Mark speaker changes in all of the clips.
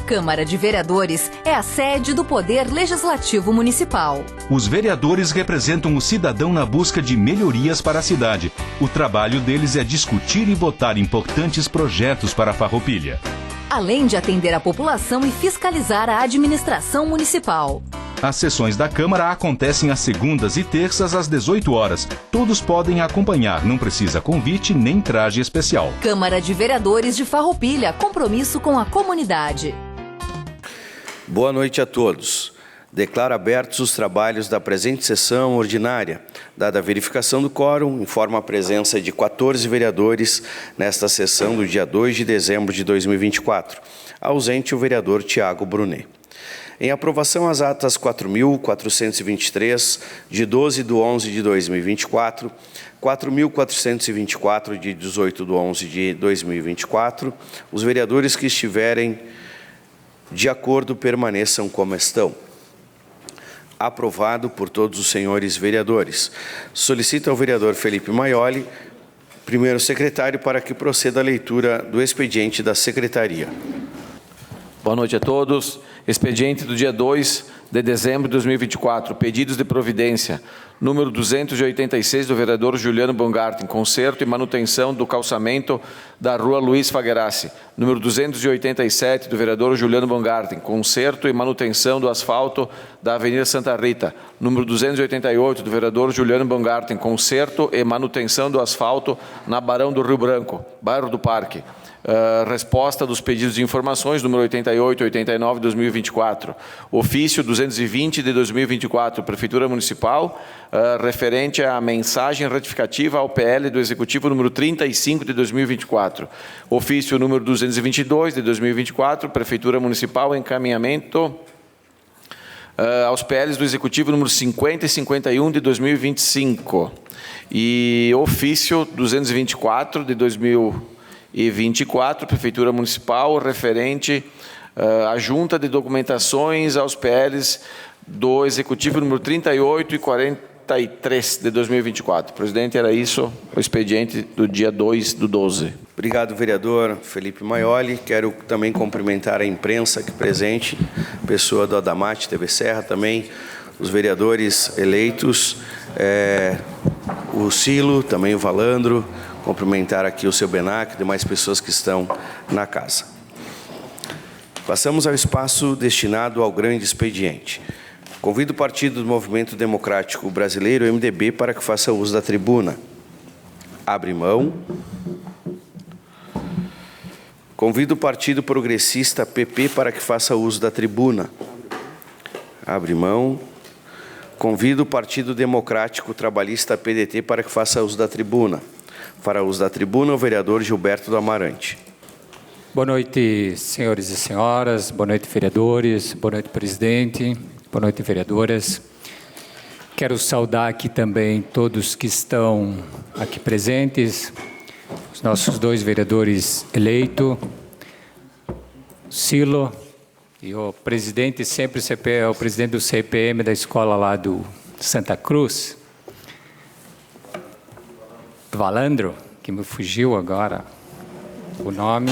Speaker 1: Câmara de Vereadores é a sede do Poder Legislativo Municipal.
Speaker 2: Os vereadores representam o cidadão na busca de melhorias para a cidade. O trabalho deles é discutir e votar importantes projetos para a Farroupilha,
Speaker 1: além de atender a população e fiscalizar a administração municipal.
Speaker 2: As sessões da Câmara acontecem às segundas e terças às 18 horas. Todos podem acompanhar, não precisa convite nem traje especial.
Speaker 1: Câmara de Vereadores de Farroupilha, compromisso com a comunidade.
Speaker 3: Boa noite a todos. Declaro abertos os trabalhos da presente sessão ordinária. Dada a verificação do quórum, informo a presença de 14 vereadores nesta sessão do dia 2 de dezembro de 2024. Ausente o vereador Tiago Brunet. Em aprovação às atas 4.423, de 12 de 11 de 2024, 4.424, de 18 de 11 de 2024, os vereadores que estiverem de acordo permaneçam como estão. Aprovado por todos os senhores vereadores. Solicito ao vereador Felipe Maioli, primeiro secretário, para que proceda a leitura do expediente da secretaria.
Speaker 4: Boa noite a todos. Expediente do dia 2 de dezembro de 2024. Pedidos de providência. Número 286 do vereador Juliano Bongarten. Conserto e manutenção do calçamento da rua Luiz Figueirassi. Número 287 do vereador Juliano Bongarten. Conserto e manutenção do asfalto da Avenida Santa Rita. Número 288 do vereador Juliano Bongarten. Conserto e manutenção do asfalto na Barão do Rio Branco, bairro do Parque. Resposta dos pedidos de informações, número 88 e 89 de 2024. Ofício 220 de 2024, Prefeitura Municipal, referente à mensagem ratificativa ao PL do Executivo número 35 de 2024. Ofício número 222 de 2024, Prefeitura Municipal, encaminhamento aos PLs do Executivo número 50 e 51 de 2025. E ofício 224 de 2024, Prefeitura Municipal, referente à junta de documentações aos PLs do Executivo número 38 e 43 de 2024. Presidente, era isso o expediente do dia 2 do 12.
Speaker 3: Obrigado, vereador Felipe Maioli. Quero também cumprimentar a imprensa aqui presente, pessoa do Adamate, TV Serra também, os vereadores eleitos, o Silo, também o Valandro, cumprimentar aqui o seu Benac e demais pessoas que estão na casa. Passamos ao espaço destinado ao grande expediente. Convido o Partido do Movimento Democrático Brasileiro, MDB, para que faça uso da tribuna. Abre mão. Convido o Partido Progressista, PP, para que faça uso da tribuna. Abre mão. Convido o Partido Democrático Trabalhista, PDT, para que faça uso da tribuna. Para uso da tribuna, o vereador Gilberto do Amarante.
Speaker 5: Boa noite, senhores e senhoras. Boa noite, vereadores. Boa noite, presidente. Boa noite, vereadoras. Quero saudar aqui também todos que estão aqui presentes, os nossos dois vereadores eleitos, Silo e o presidente, sempre o presidente do CPM da escola lá do Santa Cruz, Valandro, que me fugiu agora o nome.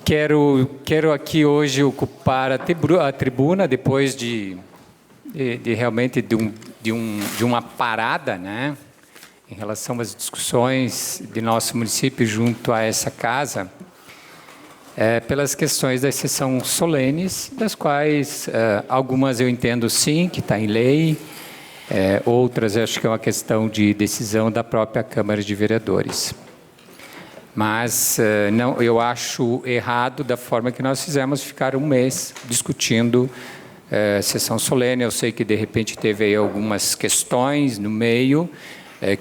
Speaker 5: Quero aqui hoje ocupar a tribuna depois de realmente de uma parada, né, em relação às discussões de nosso município junto a essa casa, pelas questões das sessões solenes, das quais algumas eu entendo sim, que está em lei, outras acho que é uma questão de decisão da própria Câmara de Vereadores. Mas não, eu acho errado da forma que nós fizemos ficar um mês discutindo sessão solene. Eu sei que de repente teve aí algumas questões no meio,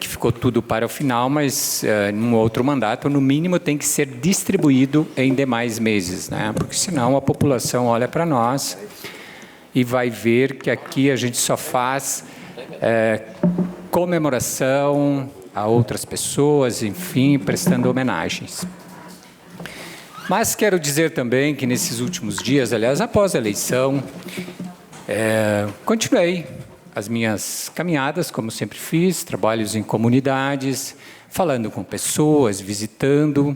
Speaker 5: que ficou tudo para o final, mas num outro mandato, no mínimo, tem que ser distribuído em demais meses, né? Porque senão a população olha para nós e vai ver que aqui a gente só faz comemoração a outras pessoas, enfim, prestando homenagens. Mas quero dizer também que nesses últimos dias, aliás, após a eleição, continuei as minhas caminhadas, como sempre fiz, trabalhos em comunidades, falando com pessoas, visitando.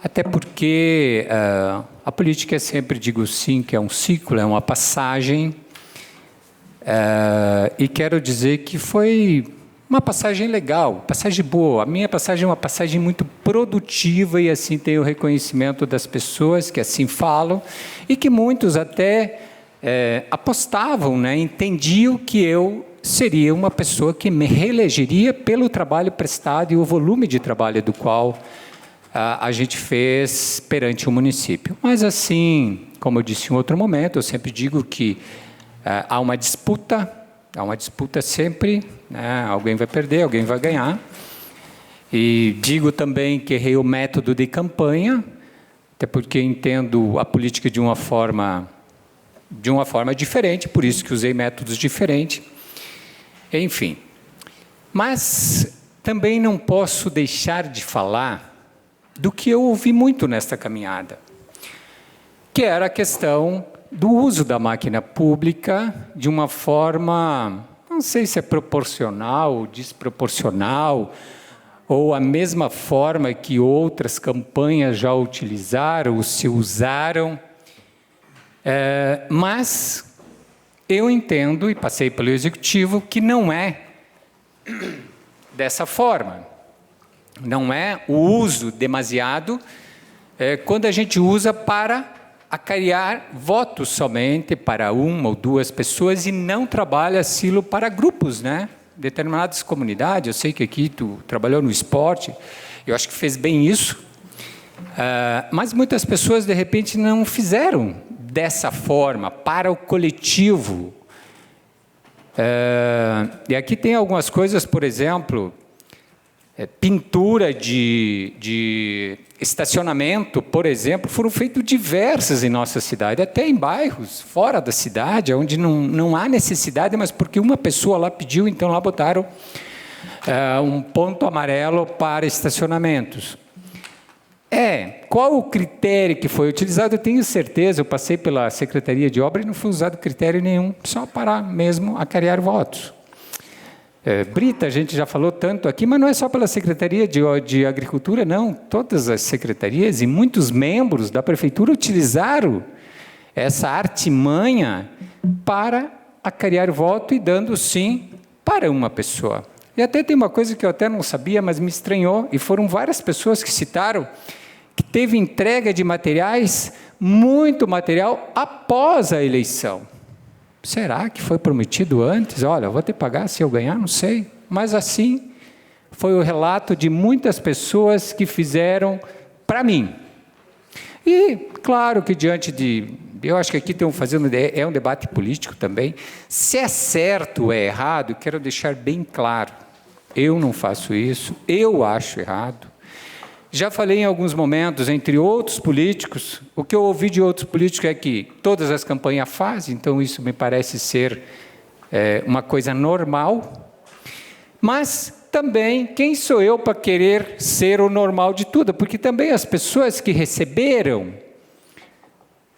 Speaker 5: até porque a política, sempre digo sim, que é um ciclo, é uma passagem, e quero dizer que foi uma passagem legal, passagem boa. A minha passagem é uma passagem muito produtiva e assim tenho o reconhecimento das pessoas que assim falam e que muitos até apostavam, né, entendiam que eu seria uma pessoa que me reelegeria pelo trabalho prestado e o volume de trabalho do qual a gente fez perante o município. Mas assim, como eu disse em outro momento, eu sempre digo que há uma disputa sempre, né? Alguém vai perder, alguém vai ganhar. E digo também que errei o método de campanha, até porque entendo a política de uma forma diferente, por isso que usei métodos diferentes. Enfim, mas também não posso deixar de falar do que eu ouvi muito nesta caminhada, que era a questão do uso da máquina pública de uma forma, não sei se é proporcional, desproporcional, ou a mesma forma que outras campanhas já utilizaram ou se usaram, mas eu entendo, e passei pelo Executivo, que não é dessa forma. Não é o uso demasiado quando a gente usa para acarrear votos somente para uma ou duas pessoas e não trabalha aquilo para grupos, né? Determinadas comunidades. Eu sei que aqui tu trabalhou no esporte, eu acho que fez bem isso, mas muitas pessoas, de repente, não fizeram dessa forma, para o coletivo. E aqui tem algumas coisas, por exemplo, pintura de estacionamento, por exemplo, foram feitas diversas em nossa cidade, até em bairros fora da cidade, onde não há necessidade, mas porque uma pessoa lá pediu, então lá botaram um ponto amarelo para estacionamentos. Qual o critério que foi utilizado? Eu tenho certeza, eu passei pela Secretaria de Obras e não foi usado critério nenhum, só para mesmo acarrear votos. Brita, a gente já falou tanto aqui, mas não é só pela Secretaria de Agricultura, não. Todas as secretarias e muitos membros da Prefeitura utilizaram essa artimanha para acarrear voto e dando sim para uma pessoa. E até tem uma coisa que eu até não sabia, mas me estranhou, e foram várias pessoas que citaram que teve entrega de materiais, muito material, após a eleição. Será que foi prometido antes? Olha, eu vou ter que pagar se eu ganhar, não sei. Mas assim, foi o relato de muitas pessoas que fizeram para mim. E, claro que diante de... Eu acho que aqui é um debate político também. Se é certo ou é errado, quero deixar bem claro. Eu não faço isso, eu acho errado. Já falei em alguns momentos, entre outros políticos, o que eu ouvi de outros políticos é que todas as campanhas fazem, então isso me parece ser uma coisa normal. Mas também, quem sou eu para querer ser o normal de tudo? Porque também as pessoas que receberam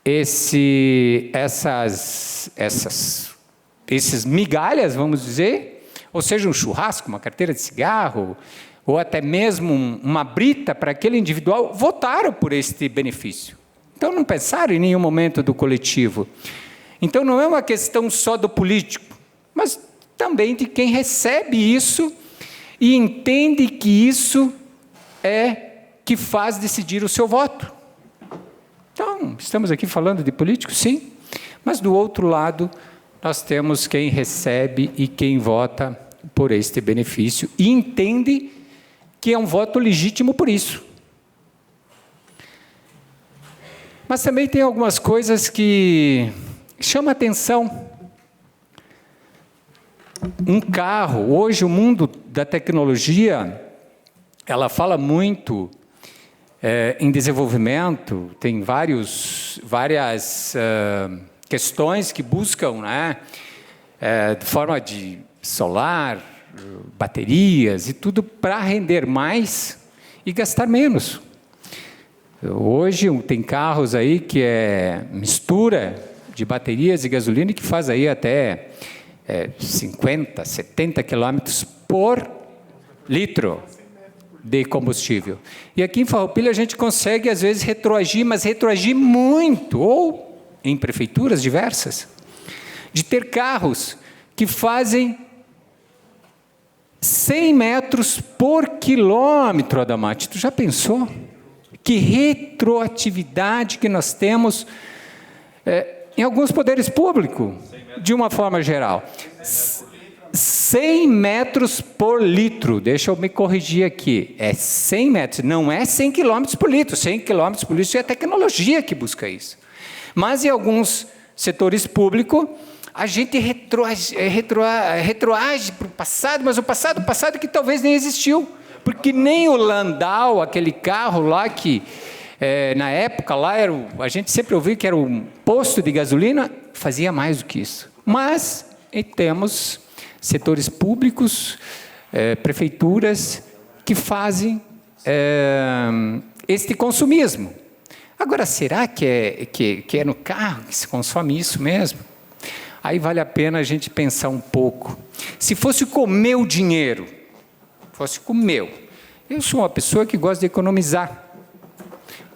Speaker 5: esses migalhas, vamos dizer, ou seja, um churrasco, uma carteira de cigarro, ou até mesmo uma brita para aquele individual, votaram por este benefício. Então, não pensaram em nenhum momento do coletivo. Então, não é uma questão só do político, mas também de quem recebe isso e entende que isso é que faz decidir o seu voto. Então, estamos aqui falando de político, sim, mas do outro lado, nós temos quem recebe e quem vota por este benefício e entende que é um voto legítimo por isso. Mas também tem algumas coisas que chamam a atenção. Um carro, hoje o mundo da tecnologia, ela fala muito em desenvolvimento, tem várias questões que buscam, né, de forma de solar, baterias e tudo para render mais e gastar menos. Hoje tem carros aí que é mistura de baterias e gasolina que faz aí até 50, 70 quilômetros por litro. de combustível. E aqui em Farroupilha a gente consegue, às vezes, retroagir, mas retroagir muito, ou em prefeituras diversas, de ter carros que fazem 100 metros por quilômetro, Adamati. Tu já pensou? Que retroatividade que nós temos em alguns poderes públicos, de uma forma geral. 100 metros por litro, deixa eu me corrigir aqui, é 100 metros, não é 100 quilômetros por litro, 100 quilômetros por litro é a tecnologia que busca isso. Mas em alguns setores públicos, a gente retroage para o passado, mas o passado que talvez nem existiu, porque nem o Landau, aquele carro lá que, na época, lá a gente sempre ouviu que era um posto de gasolina, fazia mais do que isso. Mas temos setores públicos, prefeituras, que fazem este consumismo. Agora, será que é no carro que se consome isso mesmo? Aí vale a pena a gente pensar um pouco. Se fosse com o meu dinheiro, eu sou uma pessoa que gosta de economizar.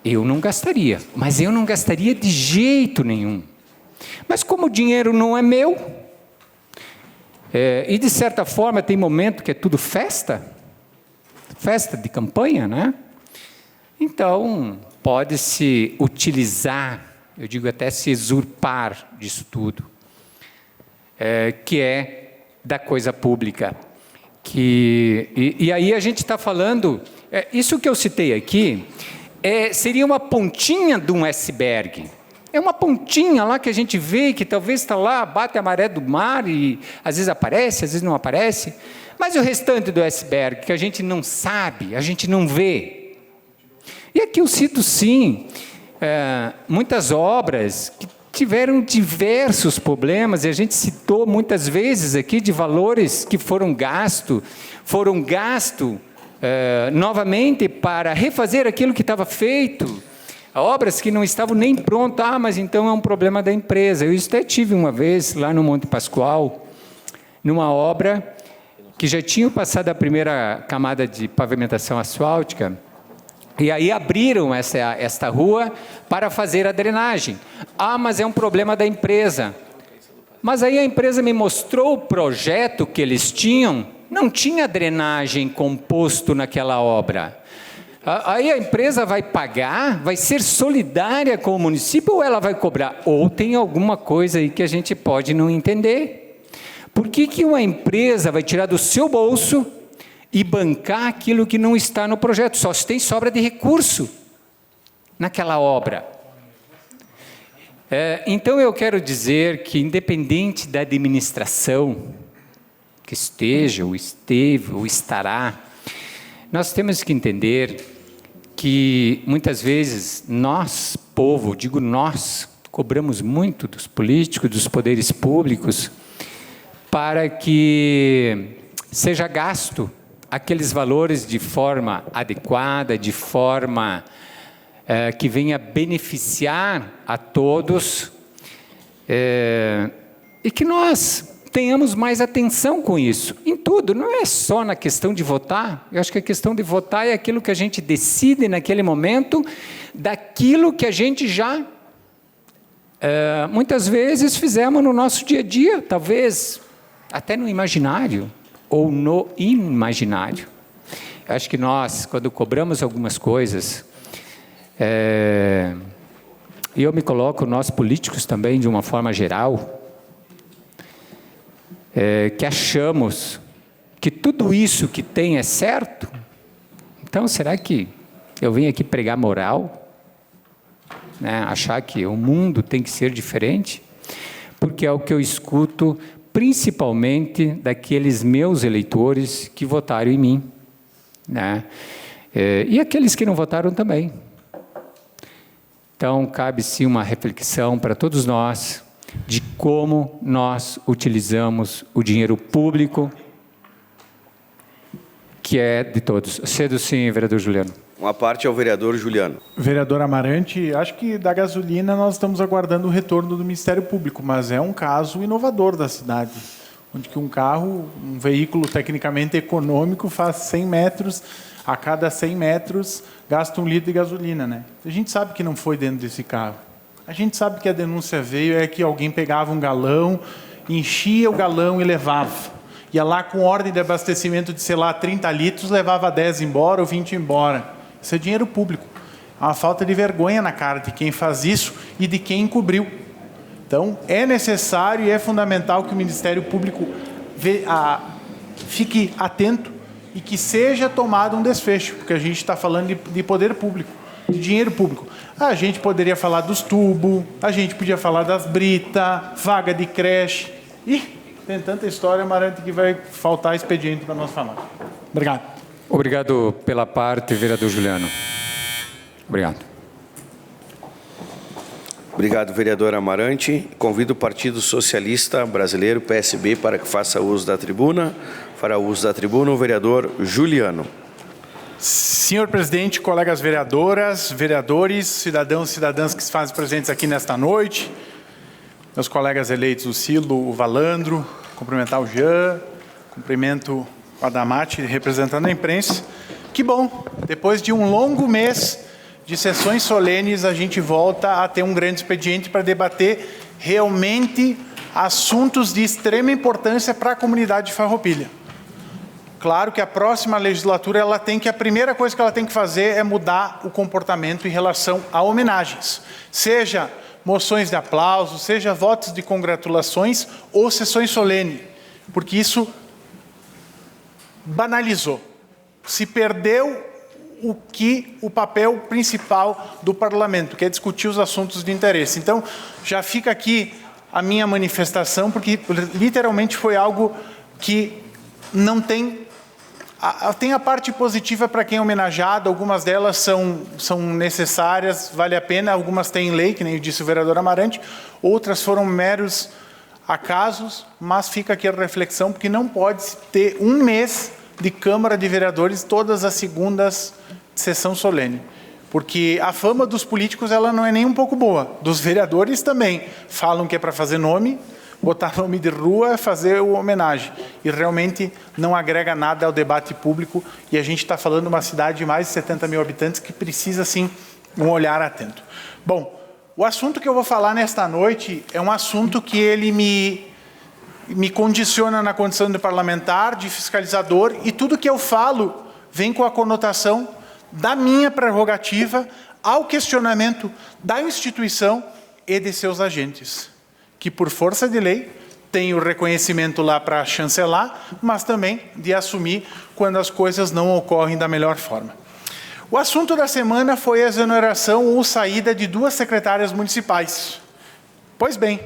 Speaker 5: Eu não gastaria, mas eu não gastaria de jeito nenhum. Mas como o dinheiro não é meu, e de certa forma tem momento que é tudo festa de campanha, né? Então, pode-se utilizar, eu digo até se usurpar disso tudo, que é da coisa pública. E aí a gente está falando, isso que eu citei aqui, seria uma pontinha de um iceberg. É uma pontinha lá que a gente vê, que talvez está lá, bate a maré do mar e às vezes aparece, às vezes não aparece. Mas o restante do iceberg, que a gente não sabe, a gente não vê. E aqui eu cito, sim, muitas obras que tiveram diversos problemas, e a gente citou muitas vezes aqui de valores que foram gastos novamente para refazer aquilo que estava feito. Obras que não estavam nem prontas, mas então é um problema da empresa. Eu até tive uma vez lá no Monte Pascoal, numa obra que já tinha passado a primeira camada de pavimentação asfáltica, e aí abriram esta rua para fazer a drenagem. Mas é um problema da empresa. Mas aí a empresa me mostrou o projeto que eles tinham, não tinha drenagem composto naquela obra. Aí a empresa vai pagar, vai ser solidária com o município ou ela vai cobrar? Ou tem alguma coisa aí que a gente pode não entender. Por que uma empresa vai tirar do seu bolso e bancar aquilo que não está no projeto? Só se tem sobra de recurso naquela obra. Então eu quero dizer que, independente da administração que esteja, ou esteve, ou estará, nós temos que entender que, muitas vezes, nós, povo, digo nós, cobramos muito dos políticos, dos poderes públicos, para que seja gasto aqueles valores de forma adequada, de forma que venha beneficiar a todos, e que nós tenhamos mais atenção com isso, em tudo, não é só na questão de votar. Eu acho que a questão de votar é aquilo que a gente decide naquele momento, daquilo que a gente já, muitas vezes, fizemos no nosso dia a dia, talvez até no imaginário, ou no imaginário. Eu acho que nós, quando cobramos algumas coisas, e eu me coloco, nós políticos também, de uma forma geral, que achamos que tudo isso que tem é certo. Então, será que eu vim aqui pregar moral? Né? Achar que o mundo tem que ser diferente? Porque é o que eu escuto, principalmente daqueles meus eleitores que votaram em mim, né? E aqueles que não votaram também. Então, cabe sim uma reflexão para todos nós, de como nós utilizamos o dinheiro público, que é de todos. Cedo sim, vereador Juliano.
Speaker 3: Uma parte ao vereador Juliano.
Speaker 6: Vereador Amarante, acho que da gasolina nós estamos aguardando o retorno do Ministério Público, mas é um caso inovador da cidade. onde que um veículo tecnicamente econômico faz 100 metros, a cada 100 metros gasta 1 litro de gasolina, né? A gente sabe que não foi dentro desse carro. A gente sabe que a denúncia veio é que alguém pegava um galão, enchia o galão e levava. Ia lá com ordem de abastecimento de, sei lá, 30 litros, levava 10 embora ou 20 embora. Isso é dinheiro público. É uma falta de vergonha na cara de quem faz isso e de quem encobriu. Então, é necessário e é fundamental que o Ministério Público fique atento e que seja tomado um desfecho, porque a gente está falando de poder público, de dinheiro público. A gente poderia falar dos tubos, a gente podia falar das britas, vaga de creche. Tem tanta história, Amarante, que vai faltar expediente para nós falar. Obrigado.
Speaker 5: Obrigado pela parte, vereador Juliano. Obrigado.
Speaker 3: Obrigado, vereador Amarante. Convido o Partido Socialista Brasileiro, PSB, para que faça uso da tribuna. Fará uso da tribuna o vereador Juliano.
Speaker 6: Senhor presidente, colegas vereadoras, vereadores, cidadãos e cidadãs que se fazem presentes aqui nesta noite, meus colegas eleitos, o Cilo, o Valandro, cumprimentar o Jean, cumprimento o Adamati, representando a imprensa. Que bom, depois de um longo mês de sessões solenes, a gente volta a ter um grande expediente para debater realmente assuntos de extrema importância para a comunidade de Farroupilha. Claro que a próxima legislatura, a primeira coisa que ela tem que fazer é mudar o comportamento em relação a homenagens. Seja moções de aplauso, seja votos de congratulações ou sessões solenes, porque isso banalizou. Se perdeu o papel principal do parlamento, que é discutir os assuntos de interesse. Então, já fica aqui a minha manifestação, porque literalmente foi algo que não tem... Tem a parte positiva para quem é homenageado, algumas delas são necessárias, vale a pena, algumas têm lei, que nem disse o vereador Amarante, outras foram meros acasos, mas fica aqui a reflexão, porque não pode ter um mês de Câmara de Vereadores todas as segundas de sessão solene. Porque a fama dos políticos ela não é nem um pouco boa, dos vereadores também. Falam que é para fazer nome, botar nome de rua, fazer o homenagem. E realmente não agrega nada ao debate público. E a gente está falando de uma cidade de mais de 70 mil habitantes que precisa, sim, um olhar atento. Bom, o assunto que eu vou falar nesta noite é um assunto que ele me condiciona na condição de parlamentar, de fiscalizador, e tudo que eu falo vem com a conotação da minha prerrogativa ao questionamento da instituição e de seus agentes, que por força de lei tem o reconhecimento lá para chancelar, mas também de assumir quando as coisas não ocorrem da melhor forma. O assunto da semana foi a exoneração ou saída de 2 secretárias municipais. Pois bem,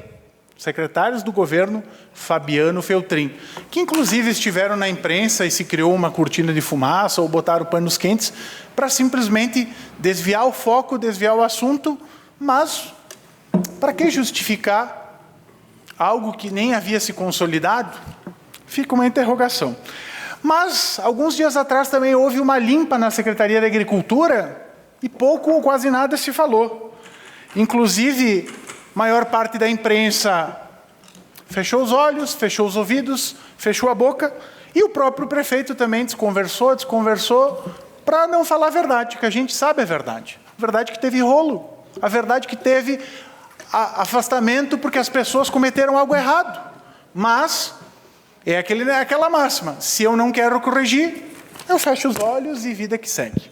Speaker 6: secretários do governo Fabiano Feltrin, que inclusive estiveram na imprensa e se criou uma cortina de fumaça ou botaram panos quentes para simplesmente desviar o foco, desviar o assunto, mas para que justificar algo que nem havia se consolidado? Fica uma interrogação. Mas, alguns dias atrás também houve uma limpa na Secretaria da Agricultura e pouco ou quase nada se falou. Inclusive, maior parte da imprensa fechou os olhos, fechou os ouvidos, fechou a boca, e o próprio prefeito também desconversou, para não falar a verdade, que a gente sabe a verdade. A verdade que teve rolo, a verdade que teve afastamento porque as pessoas cometeram algo errado. Mas é aquela máxima, se eu não quero corrigir, eu fecho os olhos e vida que segue.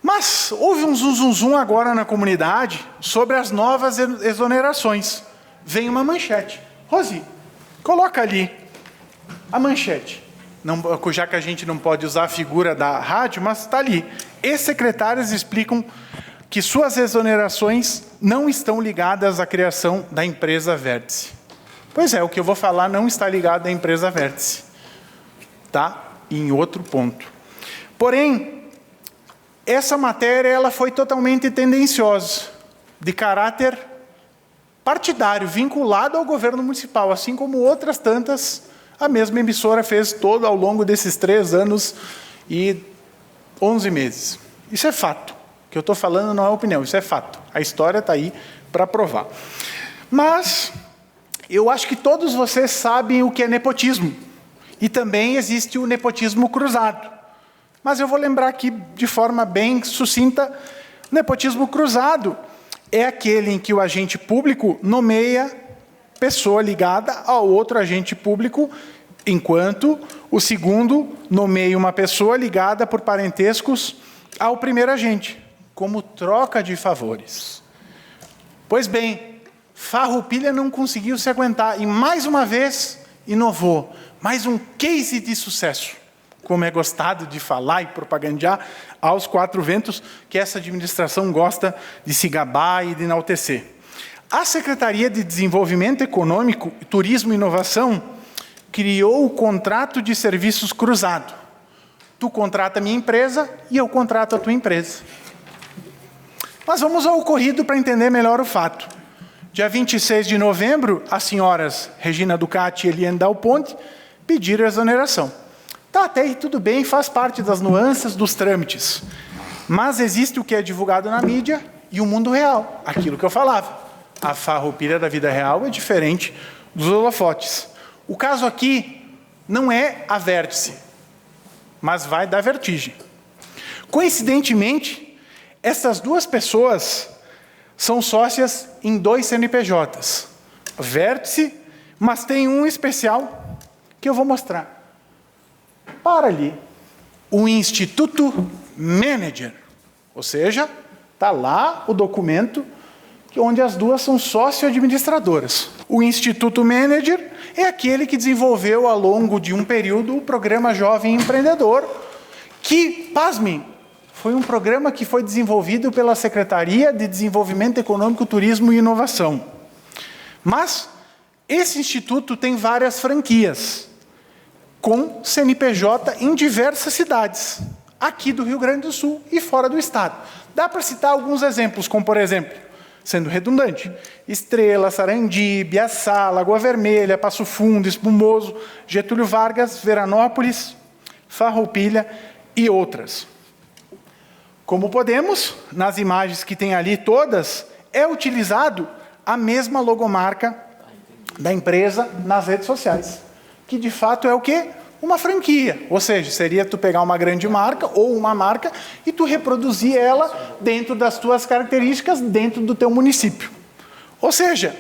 Speaker 6: Mas houve um zum agora na comunidade sobre as novas exonerações. Vem uma manchete. Rosi, coloca ali a manchete. Não, já que a gente não pode usar a figura da rádio, mas está ali. Ex-secretários explicam que suas exonerações não estão ligadas à criação da empresa Vértice. Pois é, o que eu vou falar não está ligado à empresa Vértice. Está em outro ponto. Porém, essa matéria ela foi totalmente tendenciosa, de caráter partidário, vinculado ao governo municipal, assim como outras tantas, a mesma emissora fez todo ao longo desses 3 anos e 11 meses. Isso é fato. O que eu estou falando não é opinião, isso é fato. A história está aí para provar. Mas Eu acho que todos vocês sabem o que é nepotismo. E também existe o nepotismo cruzado. Mas eu vou lembrar aqui de forma bem sucinta. O nepotismo cruzado é aquele em que o agente público nomeia pessoa ligada ao outro agente público, enquanto o segundo nomeia uma pessoa ligada por parentescos ao primeiro agente, como troca de favores. Pois bem, Farroupilha não conseguiu se aguentar e, mais uma vez, inovou. Mais um case de sucesso, como é gostado de falar e propagandear aos quatro ventos, que essa administração gosta de se gabar e de enaltecer. A Secretaria de Desenvolvimento Econômico, Turismo e Inovação criou o contrato de serviços cruzado. Tu contrata a minha empresa e eu contrato a tua empresa. Mas vamos ao ocorrido para entender melhor o fato. Dia 26 de novembro, as senhoras Regina Ducati e Eliane Dal Ponte pediram exoneração. Tá, até aí tudo bem, faz parte das nuances dos trâmites. Mas existe o que é divulgado na mídia e o mundo real, aquilo que eu falava. A Farroupilha da vida real é diferente dos holofotes. O caso aqui não é a Vértice, mas vai dar vertigem. Coincidentemente, essas duas pessoas são sócias em 2 CNPJs. Vértice, mas tem um especial que eu vou mostrar. Para ali, o Instituto Manager. Ou seja, está lá o documento onde as duas são sócio-administradoras. O Instituto Manager é aquele que desenvolveu ao longo de um período o programa Jovem Empreendedor, que, pasmem, foi um programa que foi desenvolvido pela Secretaria de Desenvolvimento Econômico, Turismo e Inovação. Mas esse instituto tem várias franquias, com CNPJ em diversas cidades, aqui do Rio Grande do Sul e fora do estado. Dá para citar alguns exemplos, como por exemplo, sendo redundante, Estrela, Sarandi, Biaçá, Lagoa Vermelha, Passo Fundo, Espumoso, Getúlio Vargas, Veranópolis, Farroupilha e outras. Como podemos, nas imagens que tem ali todas, é utilizado a mesma logomarca da empresa nas redes sociais, que de fato é o quê? Uma franquia, ou seja, seria tu pegar uma grande marca ou uma marca e tu reproduzir ela dentro das tuas características, dentro do teu município. Ou seja,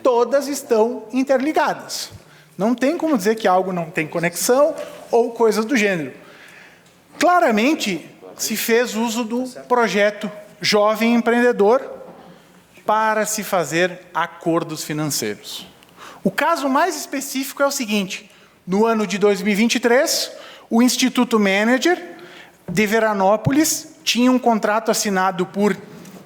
Speaker 6: todas estão interligadas. Não tem como dizer que algo não tem conexão ou coisas do gênero. Claramente, se fez uso do projeto Jovem Empreendedor para se fazer acordos financeiros. O caso mais específico é o seguinte: no ano de 2023, o Instituto Manager de Veranópolis tinha um contrato assinado por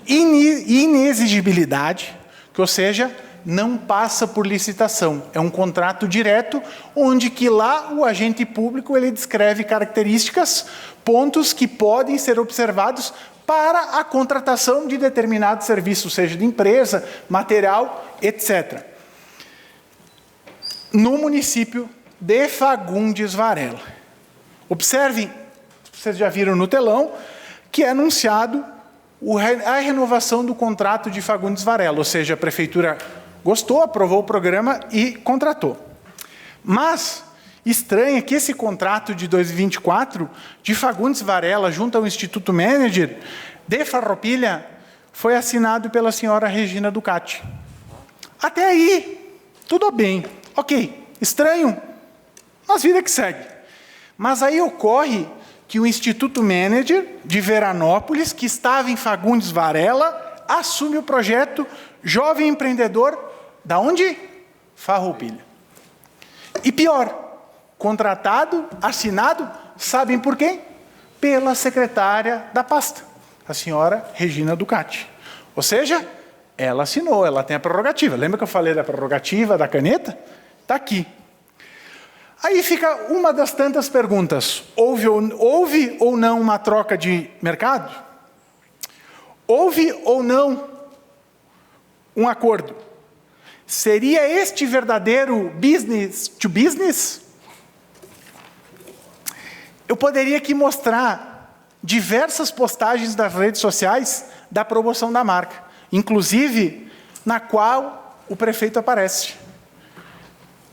Speaker 6: inexigibilidade, que, ou seja, não passa por licitação. É um contrato direto, onde que lá o agente público ele descreve características, pontos que podem ser observados para a contratação de determinado serviço, seja de empresa, material, etc. No município de Fagundes Varela. Observem, vocês já viram no telão, que é anunciado a renovação do contrato de Fagundes Varela, ou seja, a prefeitura gostou, aprovou o programa e contratou. Mas estranha que esse contrato de 2024 de Fagundes Varela junto ao Instituto Manager de Farroupilha foi assinado pela senhora Regina Ducati. Até aí, tudo bem. Ok, estranho, mas vida que segue. Mas aí ocorre que o Instituto Manager de Veranópolis, que estava em Fagundes Varela, assume o projeto Jovem Empreendedor, da onde? Farroupilha. E pior, contratado, assinado, sabem por quem? Pela secretária da pasta, a senhora Regina Ducati. Ou seja, ela assinou, ela tem a prerrogativa. Lembra que eu falei da prerrogativa, da caneta? Está aqui. Aí fica uma das tantas perguntas. Houve ou não uma troca de mercado? Houve ou não um acordo? Seria este verdadeiro business to business? Eu poderia aqui mostrar diversas postagens das redes sociais da promoção da marca, inclusive na qual o prefeito aparece.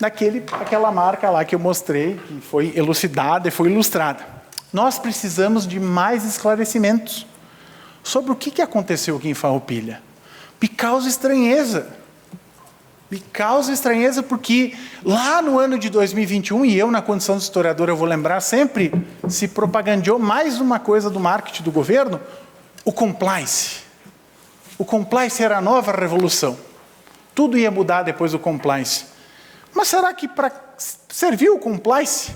Speaker 6: aquela marca lá que eu mostrei, que foi elucidada e foi ilustrada. Nós precisamos de mais esclarecimentos sobre o que aconteceu aqui em Farroupilha. Me causa estranheza. Me causa estranheza porque lá no ano de 2021, e eu na condição de historiador eu vou lembrar sempre, se propagandeou mais uma coisa do marketing do governo, o compliance. O compliance era a nova revolução. Tudo ia mudar depois do compliance. Mas será que serviu o compliance?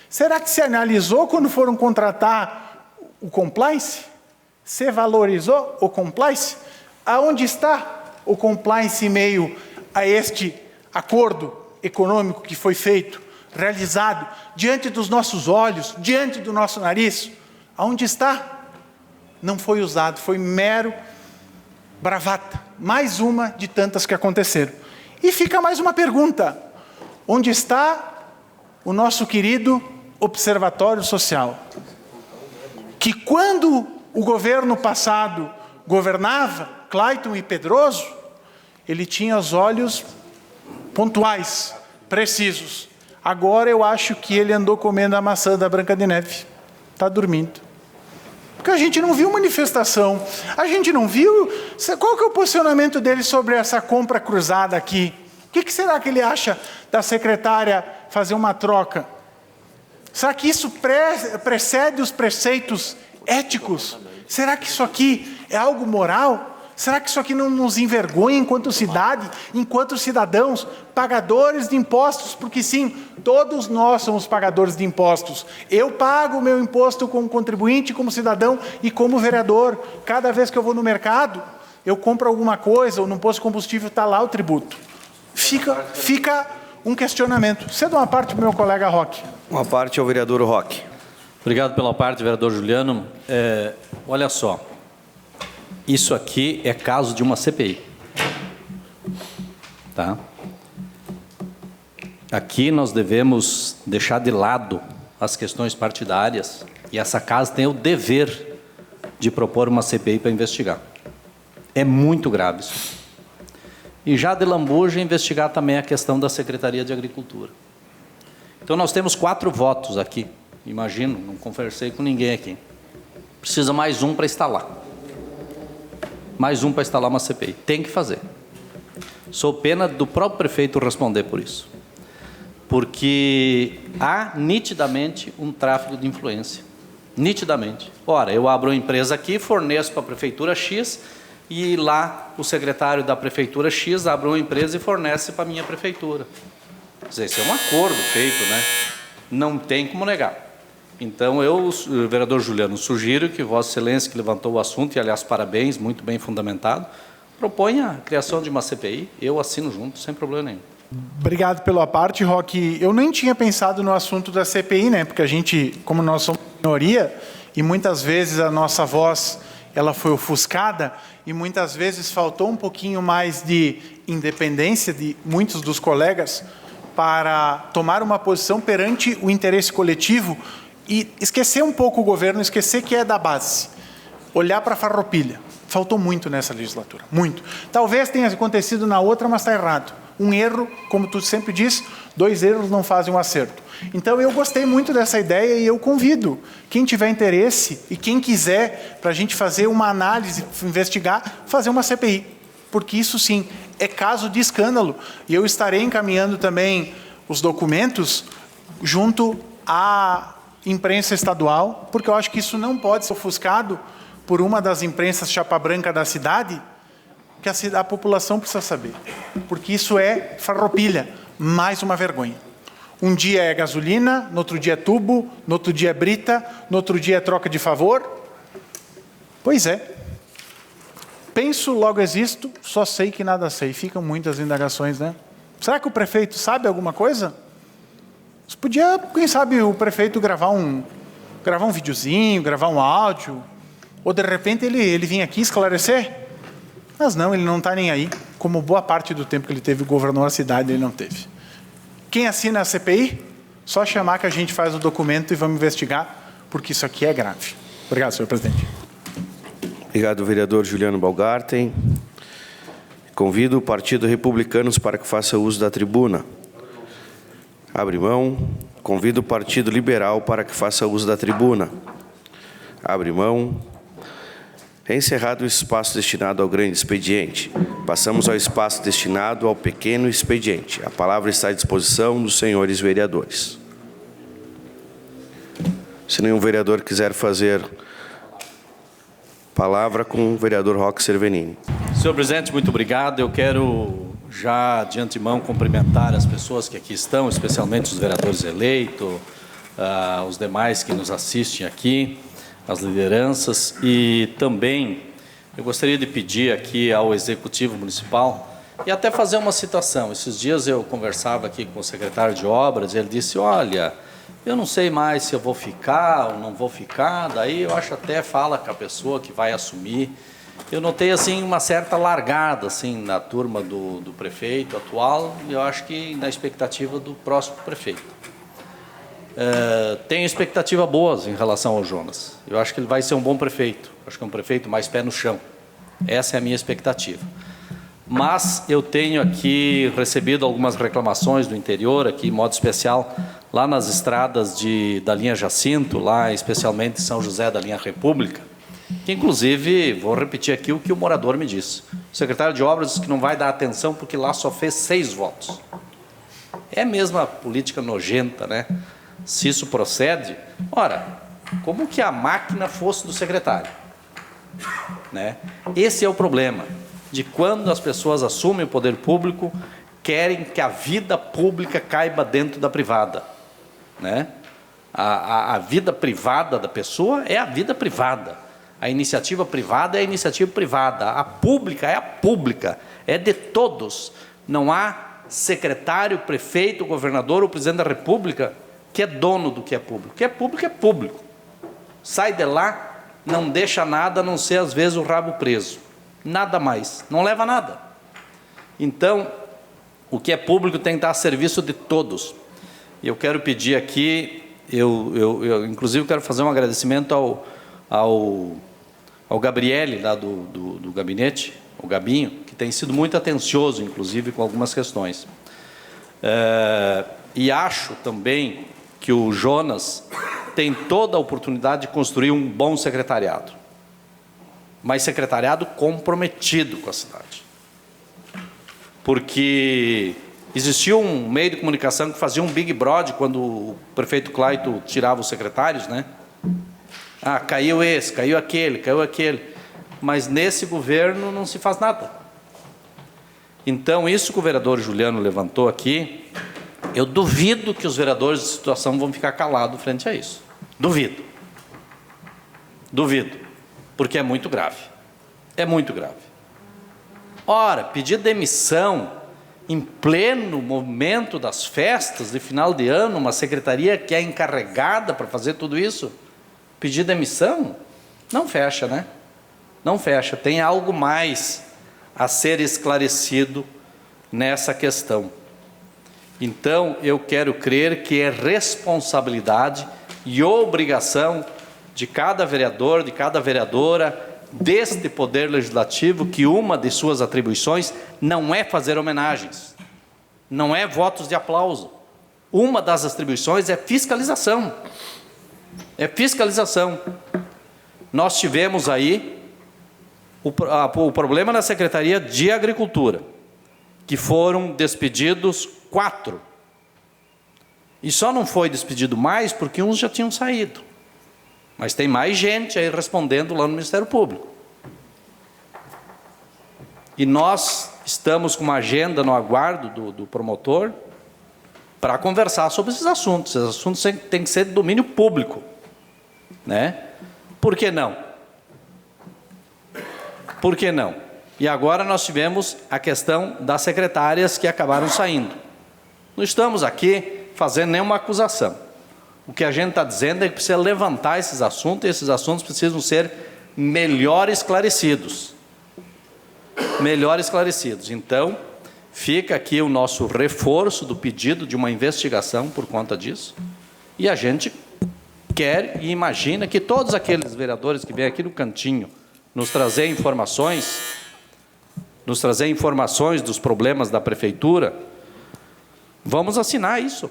Speaker 6: Será que se analisou quando foram contratar o compliance? Se valorizou o compliance? Aonde está o compliance em meio a este acordo econômico que foi feito, realizado, diante dos nossos olhos, diante do nosso nariz? Aonde está? Não foi usado, foi mero bravata. Mais uma de tantas que aconteceram. E fica mais uma pergunta. Onde está o nosso querido Observatório Social? Que quando o governo passado governava, Clayton e Pedroso, ele tinha os olhos pontuais, precisos. Agora eu acho que ele andou comendo a maçã da Branca de Neve. Está dormindo. Porque a gente não viu manifestação. A gente não viu... Qual que é o posicionamento dele sobre essa compra cruzada aqui? O que será que ele acha da secretária fazer uma troca? Será que isso precede os preceitos éticos? Será que isso aqui é algo moral? Será que isso aqui não nos envergonha enquanto cidade, enquanto cidadãos, pagadores de impostos? Porque sim, todos nós somos pagadores de impostos. Eu pago o meu imposto como contribuinte, como cidadão e como vereador. Cada vez que eu vou no mercado, eu compro alguma coisa, ou num posto de combustível está lá o tributo. Fica um questionamento. Cedo uma parte para o meu colega Roque.
Speaker 3: Uma parte ao vereador Roque.
Speaker 7: Obrigado pela parte, vereador Juliano. Olha só. Isso aqui é caso de uma CPI. Tá? Aqui nós devemos deixar de lado as questões partidárias e essa casa tem o dever de propor uma CPI para investigar. É muito grave isso. E já de lambuja investigar também a questão da Secretaria de Agricultura. Então nós temos 4 votos aqui. Imagino, não conversei com ninguém aqui. Precisa mais um para instalar. Mais um para instalar uma CPI. Tem que fazer. Sou pena do próprio prefeito responder por isso. Porque há nitidamente um tráfico de influência. Nitidamente. Ora, eu abro uma empresa aqui, forneço para a prefeitura X e lá o secretário da prefeitura X abre uma empresa e fornece para a minha prefeitura. Quer dizer, isso é um acordo feito, né? Não tem como negar. Então, eu, vereador Juliano, sugiro que Vossa Excelência, que levantou o assunto, e, aliás, parabéns, muito bem fundamentado, proponha a criação de uma CPI. Eu assino junto, sem problema nenhum.
Speaker 6: Obrigado pela parte, Roque. Eu nem tinha pensado no assunto da CPI, né? Porque a gente, como nós somos minoria, e muitas vezes a nossa voz ela foi ofuscada, e muitas vezes faltou um pouquinho mais de independência de muitos dos colegas para tomar uma posição perante o interesse coletivo e esquecer um pouco o governo, esquecer que é da base. Olhar para a Farroupilha. Faltou muito nessa legislatura, muito. Talvez tenha acontecido na outra, mas está errado. Um erro, como tu sempre diz, 2 erros não fazem um acerto. Então, eu gostei muito dessa ideia e eu convido quem tiver interesse e quem quiser, para a gente fazer uma análise, investigar, fazer uma CPI. Porque isso, sim, é caso de escândalo. E eu estarei encaminhando também os documentos junto à imprensa estadual, porque eu acho que isso não pode ser ofuscado por uma das imprensas chapa branca da cidade, que a população precisa saber. Porque isso é Farroupilha, mais uma vergonha. Um dia é gasolina, no outro dia é tubo, no outro dia é brita, no outro dia é troca de favor. Pois é. Penso, logo existo, só sei que nada sei. Ficam muitas indagações, né? Será que o prefeito sabe alguma coisa? Podia, quem sabe, o prefeito gravar um videozinho, gravar um áudio, ou de repente ele vir aqui esclarecer. Mas não, ele não está nem aí. Como boa parte do tempo que ele teve, governou a cidade, ele não teve. Quem assina a CPI? Só chamar que a gente faz o documento e vamos investigar, porque isso aqui é grave. Obrigado, senhor presidente.
Speaker 3: Obrigado, vereador Juliano Baumgarten. Convido o Partido Republicanos para que faça uso da tribuna. Abre mão. Convido o Partido Liberal para que faça uso da tribuna. Abre mão. Encerrado o espaço destinado ao grande expediente, passamos ao espaço destinado ao pequeno expediente. A palavra está à disposição dos senhores vereadores. Se nenhum vereador quiser fazer palavra com o vereador Roque Cervenini.
Speaker 7: Senhor presidente, muito obrigado. Eu quero já de antemão cumprimentar as pessoas que aqui estão, especialmente os vereadores eleitos, os demais que nos assistem aqui, as lideranças, e também eu gostaria de pedir aqui ao Executivo Municipal e até fazer uma citação. Esses dias eu conversava aqui com o secretário de Obras e ele disse, olha, eu não sei mais se eu vou ficar ou não vou ficar, daí eu acho até fala com a pessoa que vai assumir. Eu notei assim uma certa largada assim na turma do prefeito atual e eu acho que na expectativa do próximo prefeito. Tenho expectativa boas em relação ao Jonas. Eu acho que ele vai ser um bom prefeito. Acho que é um prefeito mais pé no chão. Essa é a minha expectativa. Mas eu tenho aqui recebido algumas reclamações do interior, aqui em modo especial, lá nas estradas da linha Jacinto, lá especialmente em São José da linha República, que inclusive, vou repetir aqui o que o morador me disse. O secretário de Obras disse que não vai dar atenção porque lá só fez 6 votos. É a mesma política nojenta, né? Se isso procede, ora, como que a máquina fosse do secretário? Né? Esse é o problema, de quando as pessoas assumem o poder público, querem que a vida pública caiba dentro da privada. Né? A vida privada da pessoa é a vida privada. A iniciativa privada é a iniciativa privada. A pública é a pública, é de todos. Não há secretário, prefeito, governador ou presidente da República que é dono do que é público. O que é público é público. Sai de lá, não deixa nada, a não ser às vezes o rabo preso. Nada mais, não leva nada. Então, o que é público tem que estar a serviço de todos. E eu quero pedir aqui, inclusive quero fazer um agradecimento ao Gabriele, lá do gabinete, o Gabinho, que tem sido muito atencioso, inclusive, com algumas questões. E acho também que o Jonas tem toda a oportunidade de construir um bom secretariado, mas secretariado comprometido com a cidade. Porque existia um meio de comunicação que fazia um Big Brother quando o prefeito Claito tirava os secretários, né? Ah, caiu esse, caiu aquele, mas nesse governo não se faz nada. Então, isso que o vereador Juliano levantou aqui, eu duvido que os vereadores de situação vão ficar calados frente a isso. Duvido. Duvido. Porque é muito grave. É muito grave. Ora, pedir demissão em pleno momento das festas de final de ano, uma secretaria que é encarregada para fazer tudo isso, pedir demissão, não fecha, né? Não fecha. Tem algo mais a ser esclarecido nessa questão. Então, eu quero crer que é responsabilidade e obrigação de cada vereador, de cada vereadora, deste Poder Legislativo, que uma de suas atribuições não é fazer homenagens, não é votos de aplauso. Uma das atribuições é fiscalização. É fiscalização. Nós tivemos aí o problema na Secretaria de Agricultura, que foram despedidos 4. E só não foi despedido mais porque uns já tinham saído. Mas tem mais gente aí respondendo lá no Ministério Público. E nós estamos com uma agenda no aguardo do promotor para conversar sobre esses assuntos. Esses assuntos têm que ser de domínio público. Né? Por que não? Por que não? E agora nós tivemos a questão das secretárias que acabaram saindo. Não estamos aqui fazendo nenhuma acusação. O que a gente está dizendo é que precisa levantar esses assuntos, e esses assuntos precisam ser melhor esclarecidos. Melhor esclarecidos. Então, fica aqui o nosso reforço do pedido de uma investigação por conta disso. E a gente quer e imagina que todos aqueles vereadores que vêm aqui no cantinho nos trazer informações dos problemas da prefeitura, vamos assinar isso.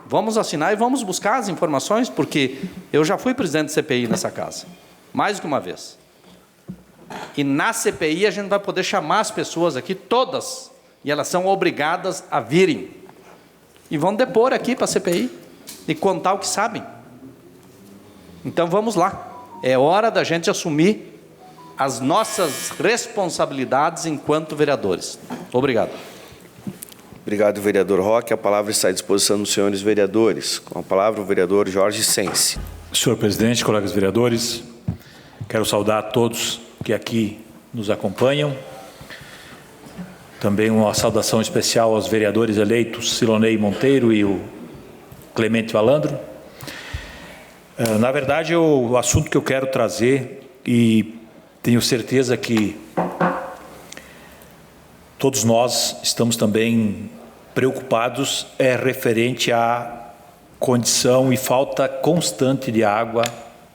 Speaker 7: Vamos assinar e vamos buscar as informações, porque eu já fui presidente de CPI nessa casa, mais do que uma vez. E na CPI a gente vai poder chamar as pessoas aqui, todas, e elas são obrigadas a virem. E vão depor aqui para a CPI e contar o que sabem. Então vamos lá. É hora da gente assumir as nossas responsabilidades enquanto vereadores. Obrigado.
Speaker 3: Obrigado, vereador Roque. A palavra está à disposição dos senhores vereadores. Com a palavra, o vereador Jorge Sense.
Speaker 8: Senhor presidente, colegas vereadores, quero saudar a todos que aqui nos acompanham. Também uma saudação especial aos vereadores eleitos Silonei Monteiro e o Clemente Valandro. Na verdade, o assunto que eu quero trazer, e tenho certeza que todos nós estamos também preocupados, é referente à condição e falta constante de água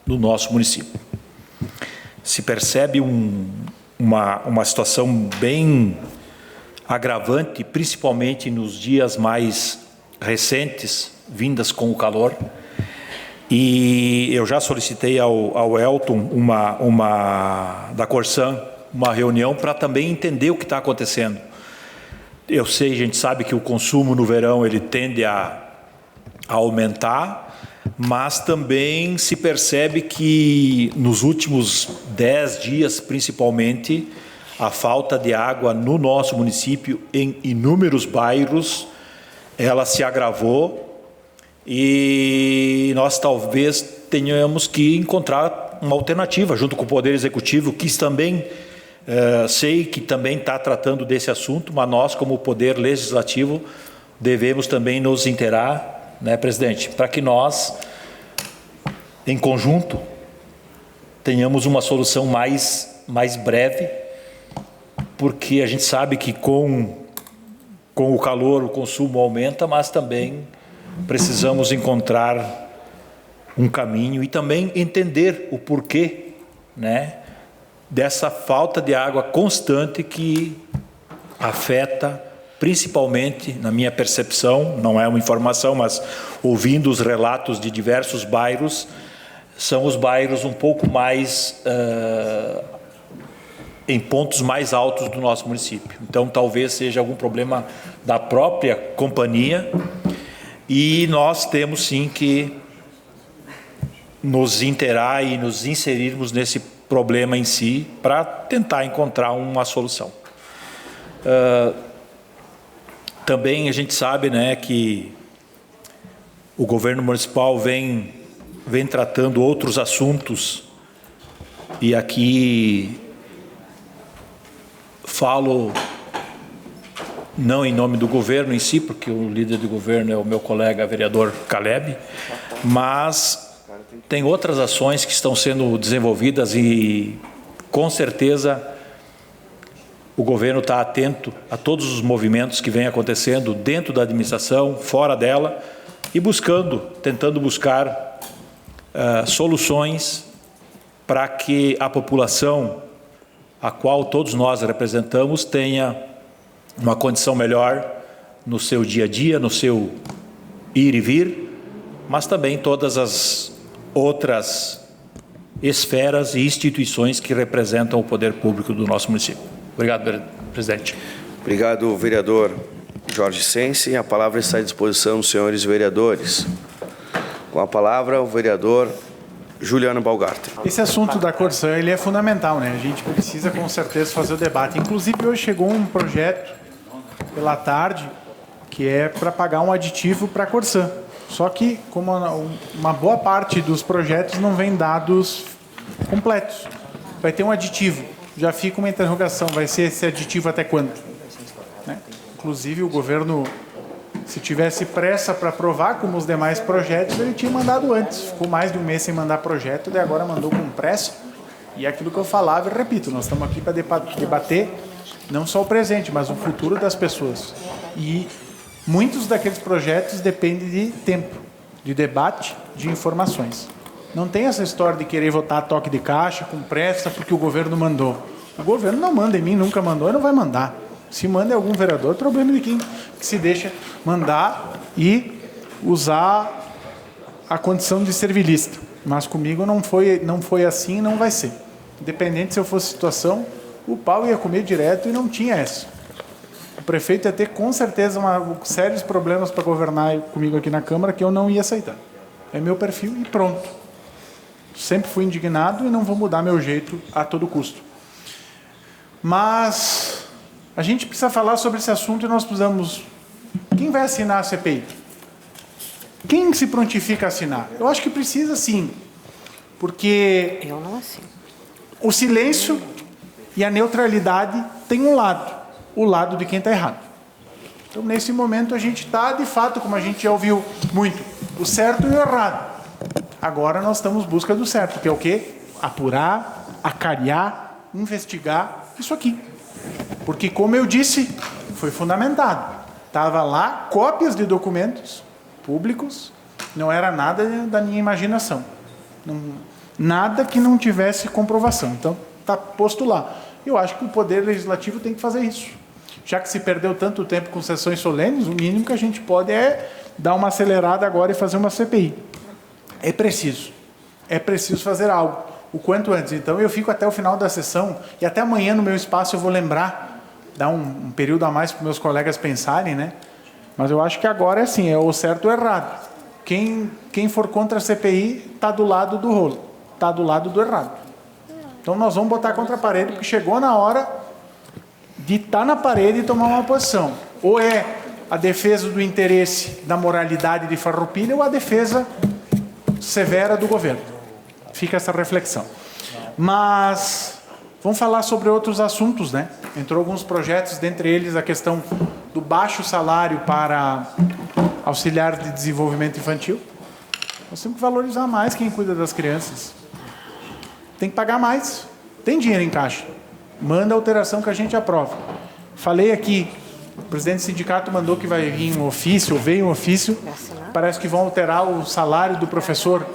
Speaker 8: no nosso município. Se percebe uma situação bem agravante, principalmente nos dias mais recentes, vindas com o calor. E eu já solicitei ao Elton, da Corsan, uma reunião para também entender o que está acontecendo. Eu sei, a gente sabe que o consumo no verão ele tende a aumentar, mas também se percebe que nos últimos 10 dias, principalmente, a falta de água no nosso município, em inúmeros bairros, ela se agravou e nós talvez tenhamos que encontrar uma alternativa junto com o Poder Executivo, que também sei que também está tratando desse assunto, mas nós, como Poder Legislativo, devemos também nos inteirar, né, presidente, para que nós, em conjunto, tenhamos uma solução mais breve, porque a gente sabe que com o calor o consumo aumenta, mas também precisamos encontrar um caminho e também entender o porquê, né, dessa falta de água constante que afeta, principalmente, na minha percepção, não é uma informação, mas ouvindo os relatos de diversos bairros, são os bairros um pouco mais em pontos mais altos do nosso município. Então, talvez seja algum problema da própria companhia e nós temos sim que nos inteirar e nos inserirmos nesse problema em si para tentar encontrar uma solução. Também a gente sabe, né, que o governo municipal vem tratando outros assuntos e aqui falo não em nome do governo em si, porque o líder do governo é o meu colega vereador Caleb, mas tem outras ações que estão sendo desenvolvidas e com certeza o governo está atento a todos os movimentos que vêm acontecendo dentro da administração, fora dela, e tentando buscar soluções para que a população a qual todos nós representamos tenha uma condição melhor no seu dia a dia, no seu ir e vir, mas também todas as outras esferas e instituições que representam o poder público do nosso município. Obrigado, presidente.
Speaker 3: Obrigado, vereador Jorge Sense. A palavra está à disposição dos senhores vereadores. Com a palavra, o vereador Juliano Balgarten.
Speaker 6: Esse assunto da Corsan, ele é fundamental, né? A gente precisa, com certeza, fazer o debate. Inclusive, hoje chegou um projeto pela tarde que é para pagar um aditivo para a Corsan. Só que, como uma boa parte dos projetos não vem dados completos, vai ter um aditivo. Já fica uma interrogação, vai ser esse aditivo até quando? Né? Inclusive, o governo, se tivesse pressa para aprovar, como os demais projetos, ele tinha mandado antes. Ficou mais de um mês sem mandar projeto, daí agora mandou com pressa. E é aquilo que eu falava, eu repito, nós estamos aqui para debater não só o presente, mas o futuro das pessoas. E muitos daqueles projetos dependem de tempo, de debate, de informações. Não tem essa história de querer votar a toque de caixa com pressa porque o governo mandou. O governo não manda em mim, nunca mandou e não vai mandar. Se manda em algum vereador, problema de quem que se deixa mandar e usar a condição de servilista. Mas comigo não foi assim e não vai ser. Independente se eu fosse situação, o pau ia comer direto e não tinha essa. O prefeito ia ter com certeza sérios problemas para governar comigo aqui na Câmara que eu não ia aceitar. É meu perfil e pronto. Sempre fui indignado e não vou mudar meu jeito a todo custo. Mas a gente precisa falar sobre esse assunto e nós precisamos... Quem vai assinar a CPI? Quem se prontifica a assinar? Eu acho que precisa sim, porque
Speaker 9: eu não assino.
Speaker 6: O silêncio e a neutralidade têm um lado, o lado de quem está errado. Então, nesse momento, a gente está, de fato, como a gente já ouviu muito, o certo e o errado. Agora nós estamos em busca do certo, que é o quê? Apurar, acariar, investigar isso aqui. Porque, como eu disse, foi fundamentado. Estava lá cópias de documentos públicos, não era nada da minha imaginação. Nada que não tivesse comprovação. Então, está posto lá. Eu acho que o Poder Legislativo tem que fazer isso. Já que se perdeu tanto tempo com sessões solenes, o mínimo que a gente pode é dar uma acelerada agora e fazer uma CPI. É preciso fazer algo, o quanto antes. Então, eu fico até o final da sessão, e até amanhã no meu espaço eu vou lembrar, dar um período a mais para meus colegas pensarem, né? Mas eu acho que agora é assim, é o certo ou errado. Quem for contra a CPI está do lado do rolo, está do lado do errado. Então nós vamos botar contra a parede, porque chegou na hora de estar na parede e tomar uma posição. Ou é a defesa do interesse da moralidade de Farroupilha ou a defesa severa do governo. Fica essa reflexão. Mas vamos falar sobre outros assuntos, né? Entrou alguns projetos, dentre eles a questão do baixo salário para auxiliar de desenvolvimento infantil. Nós temos que valorizar mais quem cuida das crianças. Tem que pagar mais. Tem dinheiro em caixa. Manda a alteração que a gente aprova. Falei aqui, o presidente do sindicato mandou que vai vir um ofício, ou veio um ofício, parece que vão alterar o salário do professor.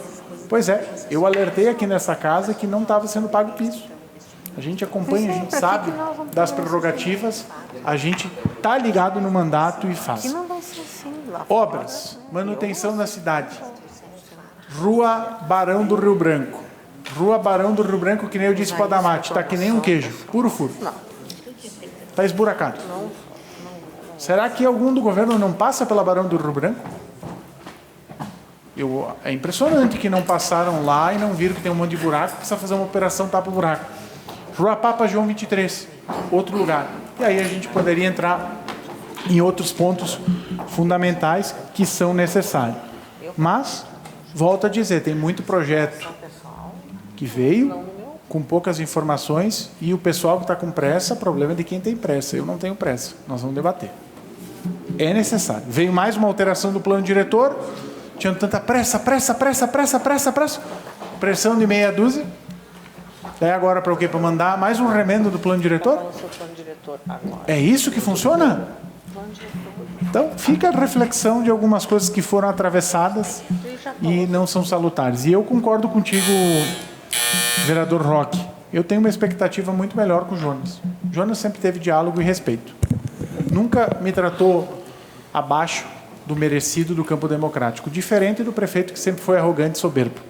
Speaker 6: Pois é, eu alertei aqui nessa casa que não estava sendo pago piso. A gente acompanha, a gente sabe das prerrogativas, a gente está ligado no mandato e faz. Obras, manutenção na cidade. Rua Barão do Rio Branco. Rua Barão do Rio Branco, que nem eu disse para o Adamate, está que nem um queijo, puro furo. Está esburacado. Será que algum do governo não passa pela Barão do Rio Branco? É impressionante que não passaram lá e não viram que tem um monte de buraco, precisa fazer uma operação tapa-buraco. Rua Papa João 23, outro lugar. E aí a gente poderia entrar em outros pontos fundamentais que são necessários. Mas, volto a dizer, tem muito projeto que veio com poucas informações e o pessoal que está com pressa, problema é de quem tem pressa. Eu não tenho pressa, nós vamos debater. É necessário. Veio mais uma alteração do plano diretor, tinha tanta pressa, pressão de meia dúzia. Daí agora para o quê? Para mandar mais um remendo do plano diretor? É isso que funciona? Então, fica a reflexão de algumas coisas que foram atravessadas e não são salutares. E eu concordo contigo, vereador Roque. Eu tenho uma expectativa muito melhor com o Jonas. O Jonas sempre teve diálogo e respeito. Nunca me tratou abaixo do merecido do campo democrático, diferente do prefeito que sempre foi arrogante e soberbo.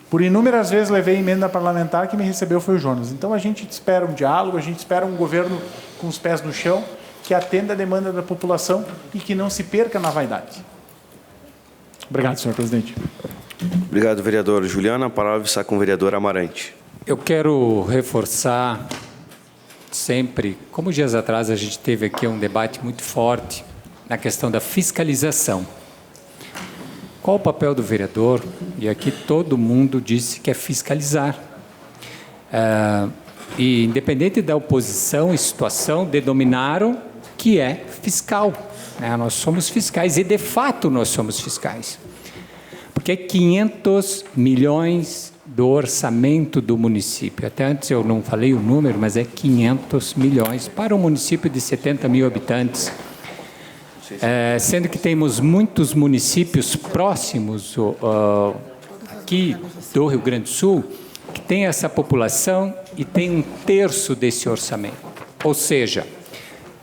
Speaker 6: Por inúmeras vezes levei emenda parlamentar, que me recebeu foi o Jonas. Então a gente espera um diálogo, a gente espera um governo com os pés no chão, que atenda a demanda da população e que não se perca na vaidade. Obrigado, senhor presidente.
Speaker 3: Obrigado, vereador Juliana. A palavra está com o vereador Amarante.
Speaker 5: Eu quero reforçar sempre, como dias atrás a gente teve aqui um debate muito forte na questão da fiscalização. Qual o papel do vereador? E aqui todo mundo disse que é fiscalizar. E independente da oposição e situação, denominaram que é fiscal. Nós somos fiscais e, de fato, nós somos fiscais. Porque 500 milhões do orçamento do município. Até antes eu não falei o número, mas é 500 milhões para um município de 70 mil habitantes. Sendo que temos muitos municípios próximos aqui do Rio Grande do Sul que tem essa população e tem 1/3 desse orçamento. Ou seja,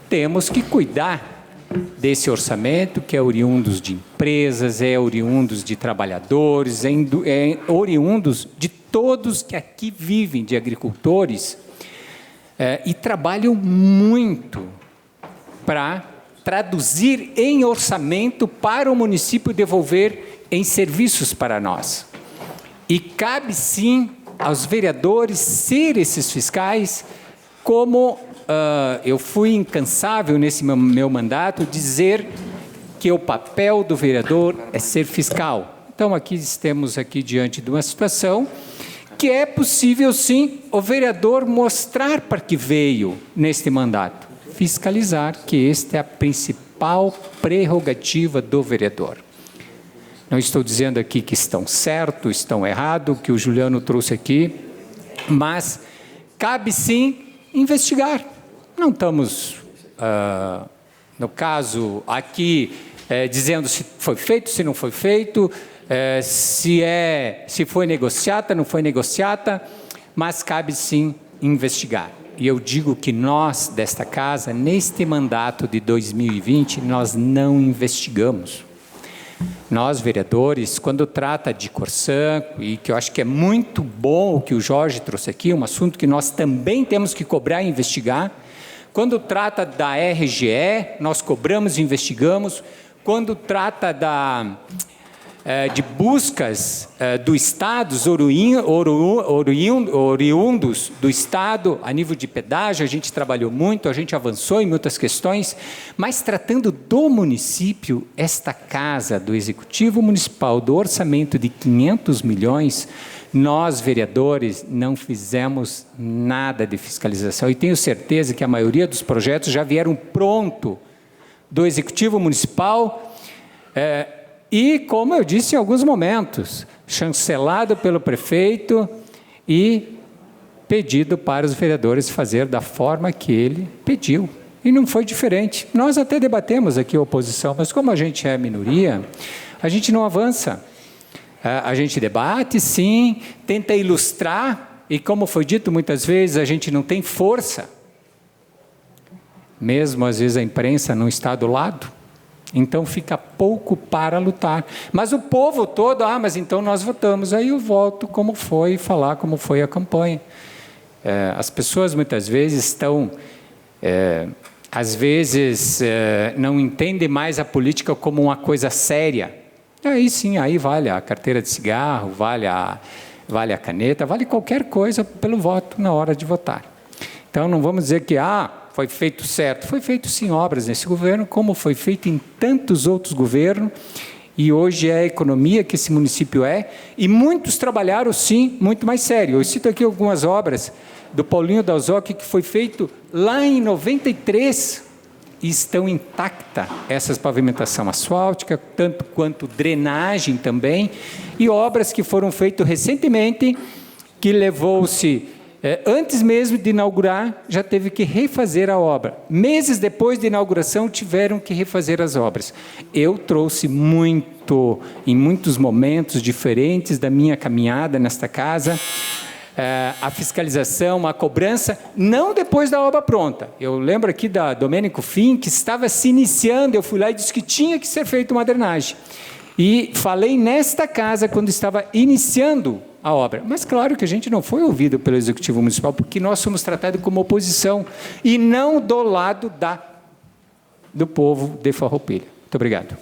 Speaker 5: temos que cuidar desse orçamento, que é oriundos de empresas, é oriundos de trabalhadores, é oriundos de todos que aqui vivem, de agricultores, e trabalham muito para traduzir em orçamento para o município devolver em serviços para nós. E cabe sim aos vereadores ser esses fiscais, como eu fui incansável nesse meu mandato, dizer que o papel do vereador é ser fiscal. Então, estamos aqui diante de uma situação que é possível, sim, o vereador mostrar para que veio neste mandato. Fiscalizar, que esta é a principal prerrogativa do vereador. Não estou dizendo aqui que estão certo, estão errado, que o Juliano trouxe aqui, mas cabe sim investigar. Não estamos, no caso aqui, dizendo se foi feito, se não foi feito, se foi negociata, não foi negociata, mas cabe sim investigar. E eu digo que nós, desta casa, neste mandato de 2020, nós não investigamos. Nós, vereadores, quando trata de Corsã, e que eu acho que é muito bom o que o Jorge trouxe aqui, um assunto que nós também temos que cobrar e investigar. Quando trata da RGE, nós cobramos e investigamos. Quando trata de buscas do Estado, oriundos do Estado, a nível de pedágio, a gente trabalhou muito, a gente avançou em muitas questões, mas tratando do município, esta casa do Executivo Municipal, do orçamento de 500 milhões, nós, vereadores, não fizemos nada de fiscalização. E tenho certeza que a maioria dos projetos já vieram pronto do Executivo Municipal, e, como eu disse em alguns momentos, chancelado pelo prefeito e pedido para os vereadores fazer da forma que ele pediu. E não foi diferente. Nós até debatemos aqui a oposição, mas como a gente é minoria, a gente não avança. A gente debate, sim, tenta ilustrar, e como foi dito muitas vezes, a gente não tem força. Mesmo, às vezes, a imprensa não está do lado. Então, fica pouco para lutar. Mas o povo todo, mas então nós votamos. Aí eu volto como foi, falar como foi a campanha. As pessoas, muitas vezes, estão... às vezes, não entendem mais a política como uma coisa séria. Aí sim, aí vale a carteira de cigarro, vale a caneta, vale qualquer coisa pelo voto na hora de votar. Então, não vamos dizer que... foi feito certo. Foi feito, sim, obras nesse governo, como foi feito em tantos outros governos, e hoje é a economia que esse município é, e muitos trabalharam, sim, muito mais sério. Eu cito aqui algumas obras do Paulinho Dalzocchi, que foi feito lá em 93, e estão intactas essas pavimentação asfáltica, tanto quanto drenagem também, e obras que foram feitas recentemente, que levou-se... antes mesmo de inaugurar, já teve que refazer a obra. Meses depois de inauguração, tiveram que refazer as obras. Eu trouxe muito, em muitos momentos diferentes da minha caminhada nesta casa, a fiscalização, a cobrança, não depois da obra pronta. Eu lembro aqui da Domênico Fim, que estava se iniciando, eu fui lá e disse que tinha que ser feita uma drenagem. E falei nesta casa, quando estava iniciando a obra. Mas claro que a gente não foi ouvido pelo Executivo Municipal, porque nós somos tratados como oposição e não do lado do povo de Farroupilha. Muito obrigado.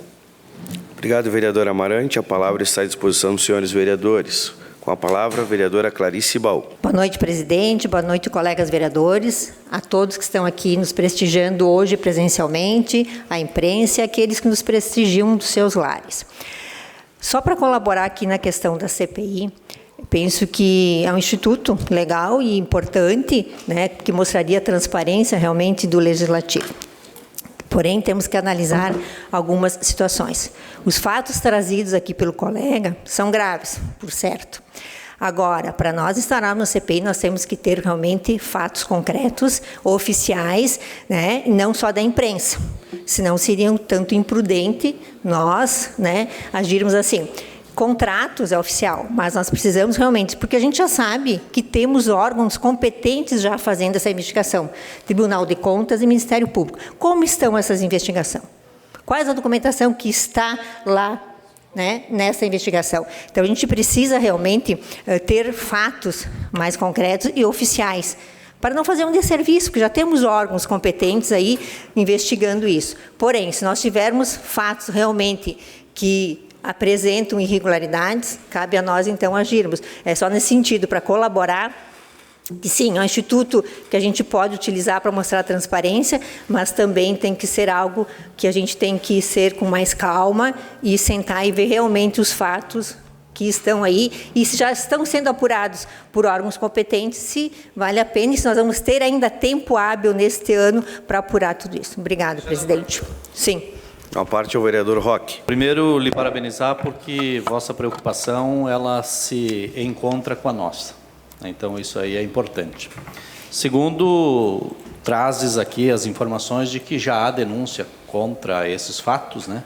Speaker 3: Obrigado, vereador Amarante. A palavra está à disposição dos senhores vereadores. Com a palavra, a vereadora Clarice Baú.
Speaker 9: Boa noite, presidente. Boa noite, colegas vereadores. A todos que estão aqui nos prestigiando hoje presencialmente, a imprensa e aqueles que nos prestigiam dos seus lares. Só para colaborar aqui na questão da CPI, penso que é um instituto legal e importante, né, que mostraria a transparência realmente do Legislativo. Porém, temos que analisar algumas situações. Os fatos trazidos aqui pelo colega são graves, por certo. Agora, para nós estarmos na CPI, nós temos que ter realmente fatos concretos, oficiais, né, não só da imprensa. Senão seria um tanto imprudente nós, né, agirmos assim. Contratos é oficial, mas nós precisamos realmente, porque a gente já sabe que temos órgãos competentes já fazendo essa investigação, Tribunal de Contas e Ministério Público. Como estão essas investigações? Qual é a documentação que está lá, né, nessa investigação? Então, a gente precisa realmente ter fatos mais concretos e oficiais, para não fazer um desserviço, porque já temos órgãos competentes aí investigando isso. Porém, se nós tivermos fatos realmente que apresentam irregularidades, cabe a nós, então, agirmos. É só nesse sentido, para colaborar, que sim, é um instituto que a gente pode utilizar para mostrar a transparência, mas também tem que ser algo que a gente tem que ser com mais calma e sentar e ver realmente os fatos que estão aí e se já estão sendo apurados por órgãos competentes, se vale a pena e se nós vamos ter ainda tempo hábil neste ano para apurar tudo isso. Obrigado, presidente. Sim.
Speaker 3: A parte é o vereador Roque.
Speaker 7: Primeiro, lhe parabenizar porque vossa preocupação ela se encontra com a nossa. Então, isso aí é importante. Segundo, trazes aqui as informações de que já há denúncia contra esses fatos, né?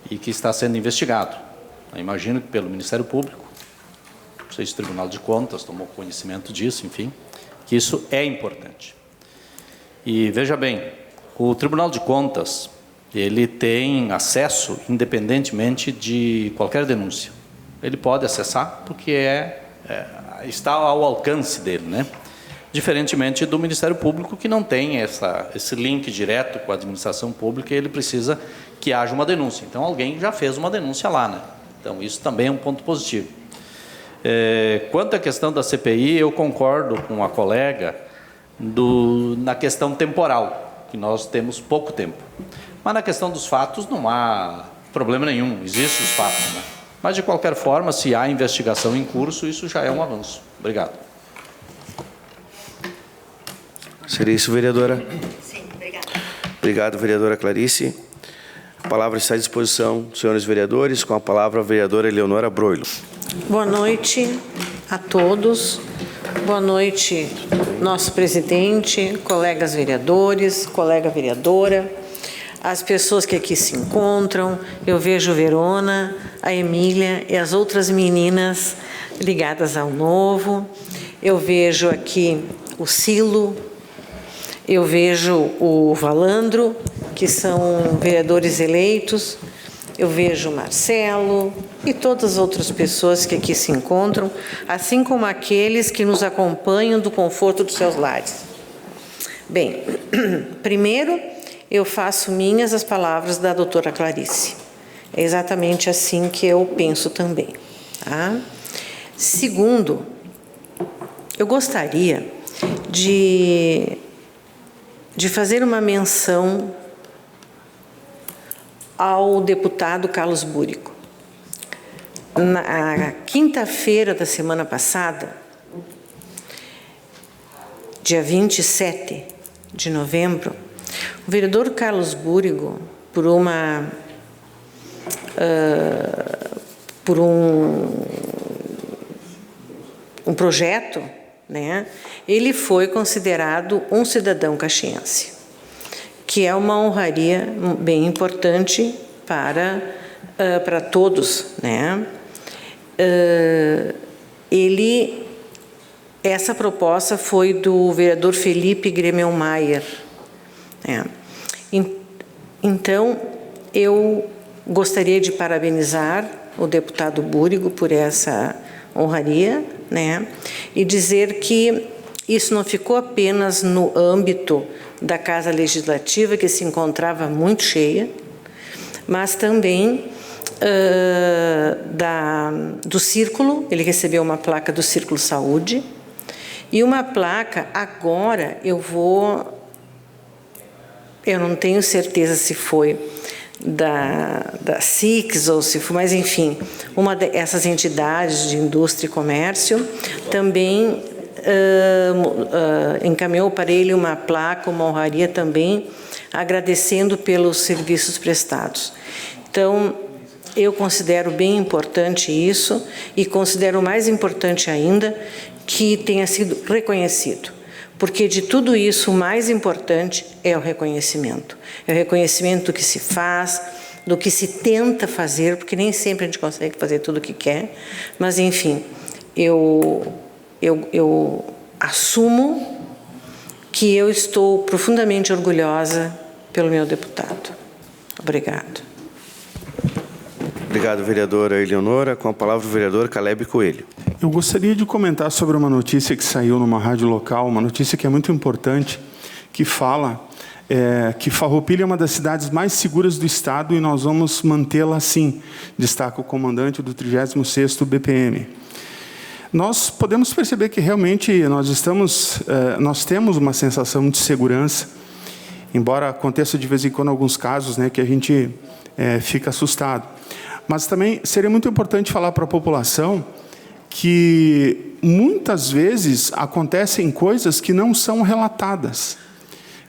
Speaker 7: E que está sendo investigado. Eu imagino que pelo Ministério Público, não sei se o Tribunal de Contas tomou conhecimento disso, enfim, que isso é importante. E veja bem, o Tribunal de Contas, ele tem acesso independentemente de qualquer denúncia. Ele pode acessar porque está ao alcance dele, né? Diferentemente do Ministério Público, que não tem esse link direto com a administração pública, ele precisa que haja uma denúncia. Então, alguém já fez uma denúncia lá, né? Então, isso também é um ponto positivo. Quanto à questão da CPI, eu concordo com a colega na questão temporal, que nós temos pouco tempo. Mas na questão dos fatos não há problema nenhum, existem os fatos, né? Mas, de qualquer forma, se há investigação em curso, isso já é um avanço. Obrigado.
Speaker 3: Seria isso, vereadora?
Speaker 9: Sim, obrigada.
Speaker 3: Obrigado, vereadora Clarice. A palavra está à disposição dos senhores vereadores. Com a palavra, a vereadora Eleonora Broilo.
Speaker 10: Boa noite a todos. Boa noite, nosso presidente, colegas vereadores, colega vereadora, as pessoas que aqui se encontram. Eu vejo Verona, a Emília e as outras meninas ligadas ao Novo. Eu vejo aqui o Silo, eu vejo o Valandro, que são vereadores eleitos, eu vejo o Marcelo e todas as outras pessoas que aqui se encontram, assim como aqueles que nos acompanham do conforto dos seus lares. Bem, primeiro, eu faço minhas as palavras da doutora Clarice. É exatamente assim que eu penso também. Tá? Segundo, eu gostaria de fazer uma menção ao deputado Carlos Búrigo. Na quinta-feira da semana passada, dia 27 de novembro, o vereador Carlos Búrigo, por um projeto, né, ele foi considerado um cidadão caxiense, que é uma honraria bem importante para todos, né? Essa proposta foi do vereador Felipe Gremelmaier, né? Então, eu gostaria de parabenizar o deputado Búrigo por essa honraria, né? E dizer que isso não ficou apenas no âmbito da Casa Legislativa, que se encontrava muito cheia, mas também do Círculo. Ele recebeu uma placa do Círculo Saúde e uma placa, agora eu não tenho certeza se foi da SICS ou se foi, mas enfim, uma dessas entidades de indústria e comércio também encaminhou para ele uma placa, uma honraria também, agradecendo pelos serviços prestados. Então, eu considero bem importante isso e considero mais importante ainda que tenha sido reconhecido. Porque de tudo isso, o mais importante é o reconhecimento. É o reconhecimento do que se faz, do que se tenta fazer, porque nem sempre a gente consegue fazer tudo o que quer. Mas, enfim, eu assumo que eu estou profundamente orgulhosa pelo meu deputado. Obrigado.
Speaker 3: Obrigado, vereadora Eleonora. Com a palavra, o vereador Caleb Coelho.
Speaker 11: Eu gostaria de comentar sobre uma notícia que saiu numa rádio local, uma notícia que é muito importante, que fala que Farroupilha é uma das cidades mais seguras do Estado e nós vamos mantê-la assim, destaca o comandante do 36º BPM. Nós podemos perceber que realmente nós temos uma sensação de segurança, embora aconteça de vez em quando alguns casos, né, que a gente fica assustado. Mas também seria muito importante falar para a população que muitas vezes acontecem coisas que não são relatadas,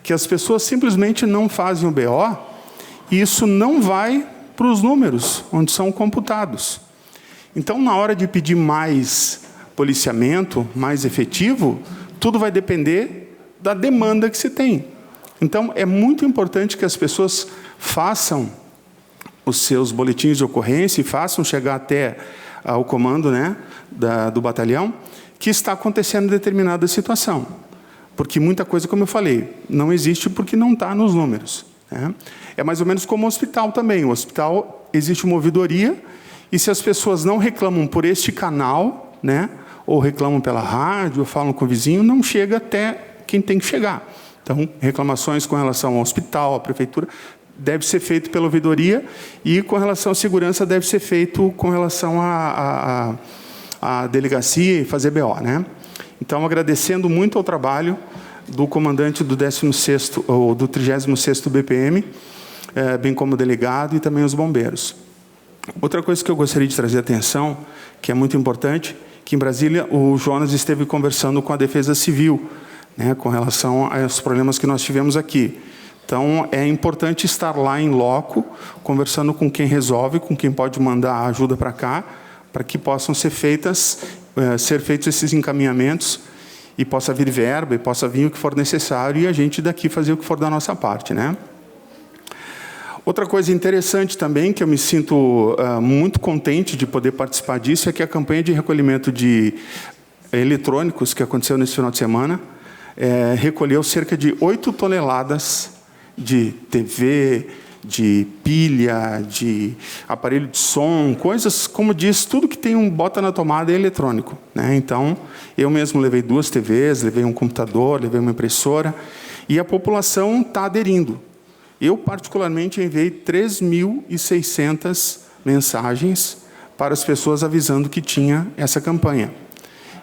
Speaker 11: que as pessoas simplesmente não fazem o BO e isso não vai para os números onde são computados. Então, na hora de pedir mais policiamento, mais efetivo, tudo vai depender da demanda que se tem. Então, é muito importante que as pessoas façam os seus boletins de ocorrência e façam chegar até ao comando, né, do batalhão, que está acontecendo determinada situação. Porque muita coisa, como eu falei, não existe porque não está nos números, né? É mais ou menos como o hospital também. O hospital existe uma ouvidoria e se as pessoas não reclamam por este canal, né, ou reclamam pela rádio, ou falam com o vizinho, não chega até quem tem que chegar. Então, reclamações com relação ao hospital, à prefeitura, deve ser feito pela ouvidoria e com relação à segurança deve ser feito com relação à delegacia e fazer BO, né? Então, agradecendo muito ao trabalho do comandante do 16º ou do 36º BPM, bem como o delegado e também os bombeiros. Outra coisa que eu gostaria de trazer atenção, que é muito importante, que em Brasília o Jonas esteve conversando com a Defesa Civil, né, com relação aos problemas que nós tivemos aqui. Então, é importante estar lá em loco, conversando com quem resolve, com quem pode mandar ajuda para cá, para que possam ser feitos esses encaminhamentos e possa vir verba, e possa vir o que for necessário e a gente daqui fazer o que for da nossa parte, né? Outra coisa interessante também, que eu me sinto muito contente de poder participar disso, é que a campanha de recolhimento de eletrônicos que aconteceu nesse final de semana recolheu cerca de 8 toneladas de TV, de pilha, de aparelho de som, coisas, como diz, tudo que tem bota na tomada é eletrônico, né? Então, eu mesmo levei 2 TVs, levei um computador, levei uma impressora, e a população está aderindo. Eu, particularmente, enviei 3.600 mensagens para as pessoas avisando que tinha essa campanha.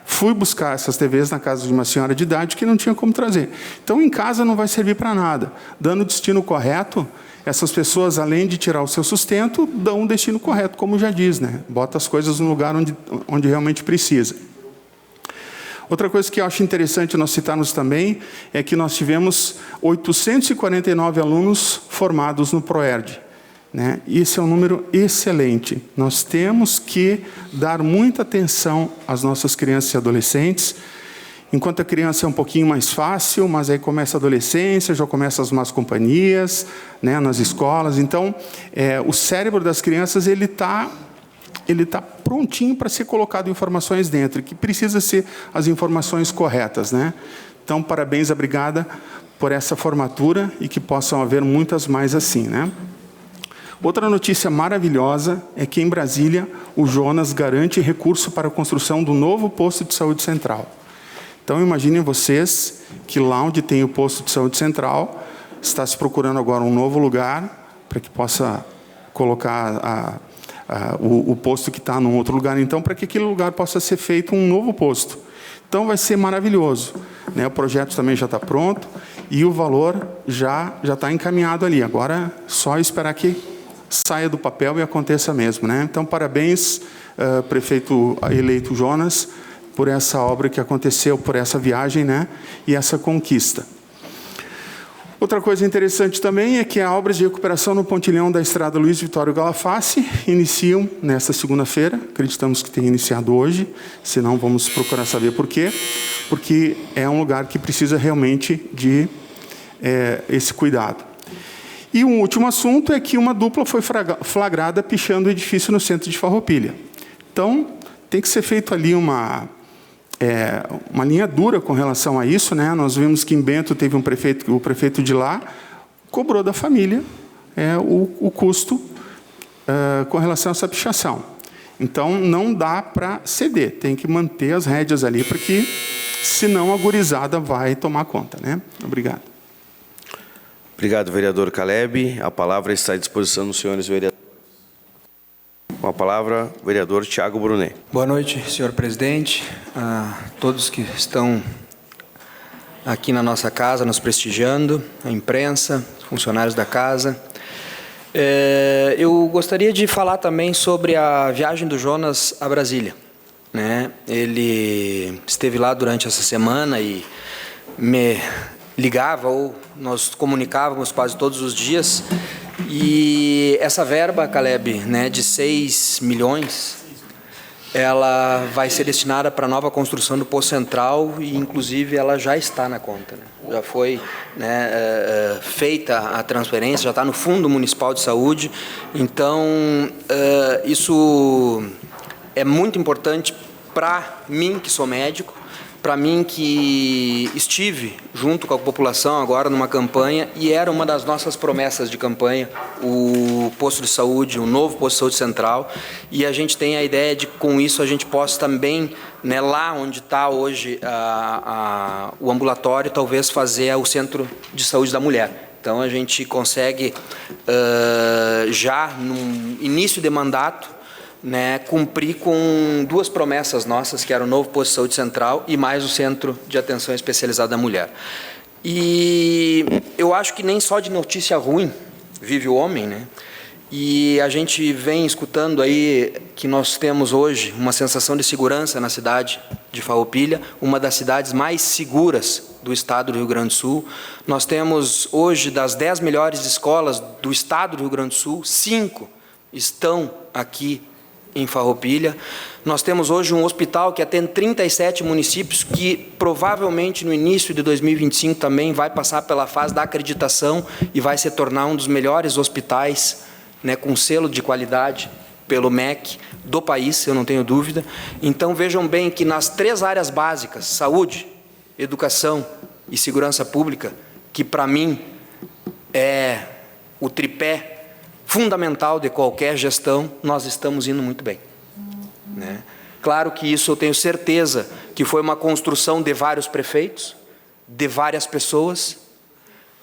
Speaker 11: Fui buscar essas TVs na casa de uma senhora de idade que não tinha como trazer. Então, em casa não vai servir para nada. Dando o destino correto, essas pessoas, além de tirar o seu sustento, dão um destino correto, como já diz, né? Bota as coisas no lugar onde realmente precisa. Outra coisa que eu acho interessante nós citarmos também é que nós tivemos 849 alunos formados no ProERD, né? Esse é um número excelente. Nós temos que dar muita atenção às nossas crianças e adolescentes. Enquanto a criança é um pouquinho mais fácil, mas aí começa a adolescência, já começam as más companhias, né, nas escolas. Então, o cérebro das crianças ele tá prontinho para ser colocado informações dentro, que precisa ser as informações corretas, né? Então, parabéns, obrigada por essa formatura e que possam haver muitas mais assim, né? Outra notícia maravilhosa é que em Brasília o Jonas garante recurso para a construção do novo posto de saúde central. Então, imaginem vocês que lá onde tem o posto de saúde central, está se procurando agora um novo lugar para que possa colocar o posto que está num outro lugar, então, para que aquele lugar possa ser feito um novo posto. Então, vai ser maravilhoso, né? O projeto também já está pronto e o valor já está encaminhado ali. Agora, só esperar que saia do papel e aconteça mesmo, né? Então, parabéns, prefeito eleito Jonas, por essa obra que aconteceu, por essa viagem, né, e essa conquista. Outra coisa interessante também é que as obras de recuperação no pontilhão da estrada Luiz Vitório Galafassi iniciam nesta segunda-feira. Acreditamos que tenha iniciado hoje, senão vamos procurar saber por quê. Porque é um lugar que precisa realmente de esse cuidado. E um último assunto é que uma dupla foi flagrada pichando o edifício no centro de Farroupilha. Então, tem que ser feito ali uma linha dura com relação a isso, né? Nós vimos que em Bento teve o prefeito de lá cobrou da família o custo com relação a essa pichação. Então, não dá para ceder, tem que manter as rédeas ali, porque senão a gurizada vai tomar conta, né? Obrigado.
Speaker 3: Obrigado, vereador Caleb. A palavra está à disposição dos senhores vereadores. Com a palavra, o vereador Tiago Brunet.
Speaker 12: Boa noite, senhor presidente, a todos que estão aqui na nossa casa, nos prestigiando, a imprensa, funcionários da casa. Eu gostaria de falar também sobre a viagem do Jonas a Brasília, né? Ele esteve lá durante essa semana e me ligava, ou nós comunicávamos quase todos os dias, e essa verba, Caleb, né, de 6 milhões, ela vai ser destinada para a nova construção do Poço Central e, inclusive, ela já está na conta, né? Já foi, né, feita a transferência, já está no Fundo Municipal de Saúde. Então, isso é muito importante para mim, que sou médico, para mim que estive junto com a população agora numa campanha, e era uma das nossas promessas de campanha, o posto de saúde, o novo posto de saúde central, e a gente tem a ideia de, com isso, a gente possa também, né, lá onde está hoje o ambulatório, talvez fazer o centro de saúde da mulher. Então, a gente consegue, já no início de mandato, né, cumprir com 2 promessas nossas, que era o novo posto de saúde central e mais o centro de atenção especializada da mulher. E eu acho que nem só de notícia ruim vive o homem, né? E a gente vem escutando aí que nós temos hoje uma sensação de segurança na cidade de Farroupilha, uma das cidades mais seguras do estado do Rio Grande do Sul. Nós temos hoje, das 10 melhores escolas do estado do Rio Grande do Sul, 5 estão aqui em Farroupilha. Nós temos hoje um hospital que atende 37 municípios, que provavelmente no início de 2025 também vai passar pela fase da acreditação e vai se tornar um dos melhores hospitais, né, com selo de qualidade pelo MEC do país, eu não tenho dúvida. Então, vejam bem que nas 3 áreas básicas, saúde, educação e segurança pública, que para mim é o tripé fundamental de qualquer gestão, nós estamos indo muito bem, né? Claro que isso eu tenho certeza que foi uma construção de vários prefeitos, de várias pessoas.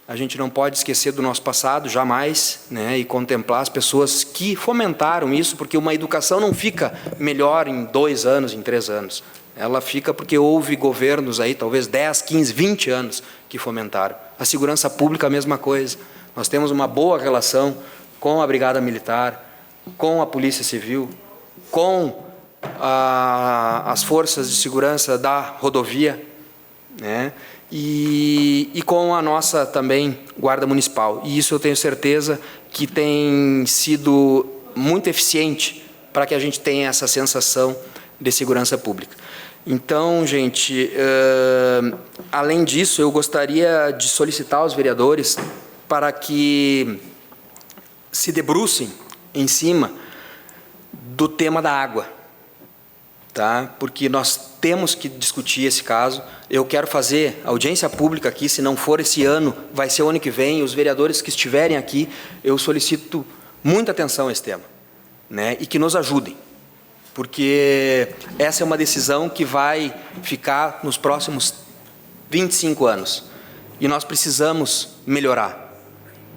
Speaker 12: A gente não pode esquecer do nosso passado, jamais, né? E contemplar as pessoas que fomentaram isso, porque uma educação não fica melhor em 2 anos, em 3 anos. Ela fica porque houve governos aí, talvez 10, 15, 20 anos, que fomentaram. A segurança pública, a mesma coisa. Nós temos uma boa relação com a Brigada Militar, com a Polícia Civil, com as forças de segurança da rodovia, né? E com a nossa também Guarda Municipal. E isso eu tenho certeza que tem sido muito eficiente para que a gente tenha essa sensação de segurança pública. Então, gente, além disso, eu gostaria de solicitar aos vereadores para que se debrucem em cima do tema da água, tá? Porque nós temos que discutir esse caso. Eu quero fazer audiência pública aqui, se não for esse ano, vai ser o ano que vem. Os vereadores que estiverem aqui, eu solicito muita atenção a esse tema, né? E que nos ajudem, porque essa é uma decisão que vai ficar nos próximos 25 anos, e nós precisamos melhorar.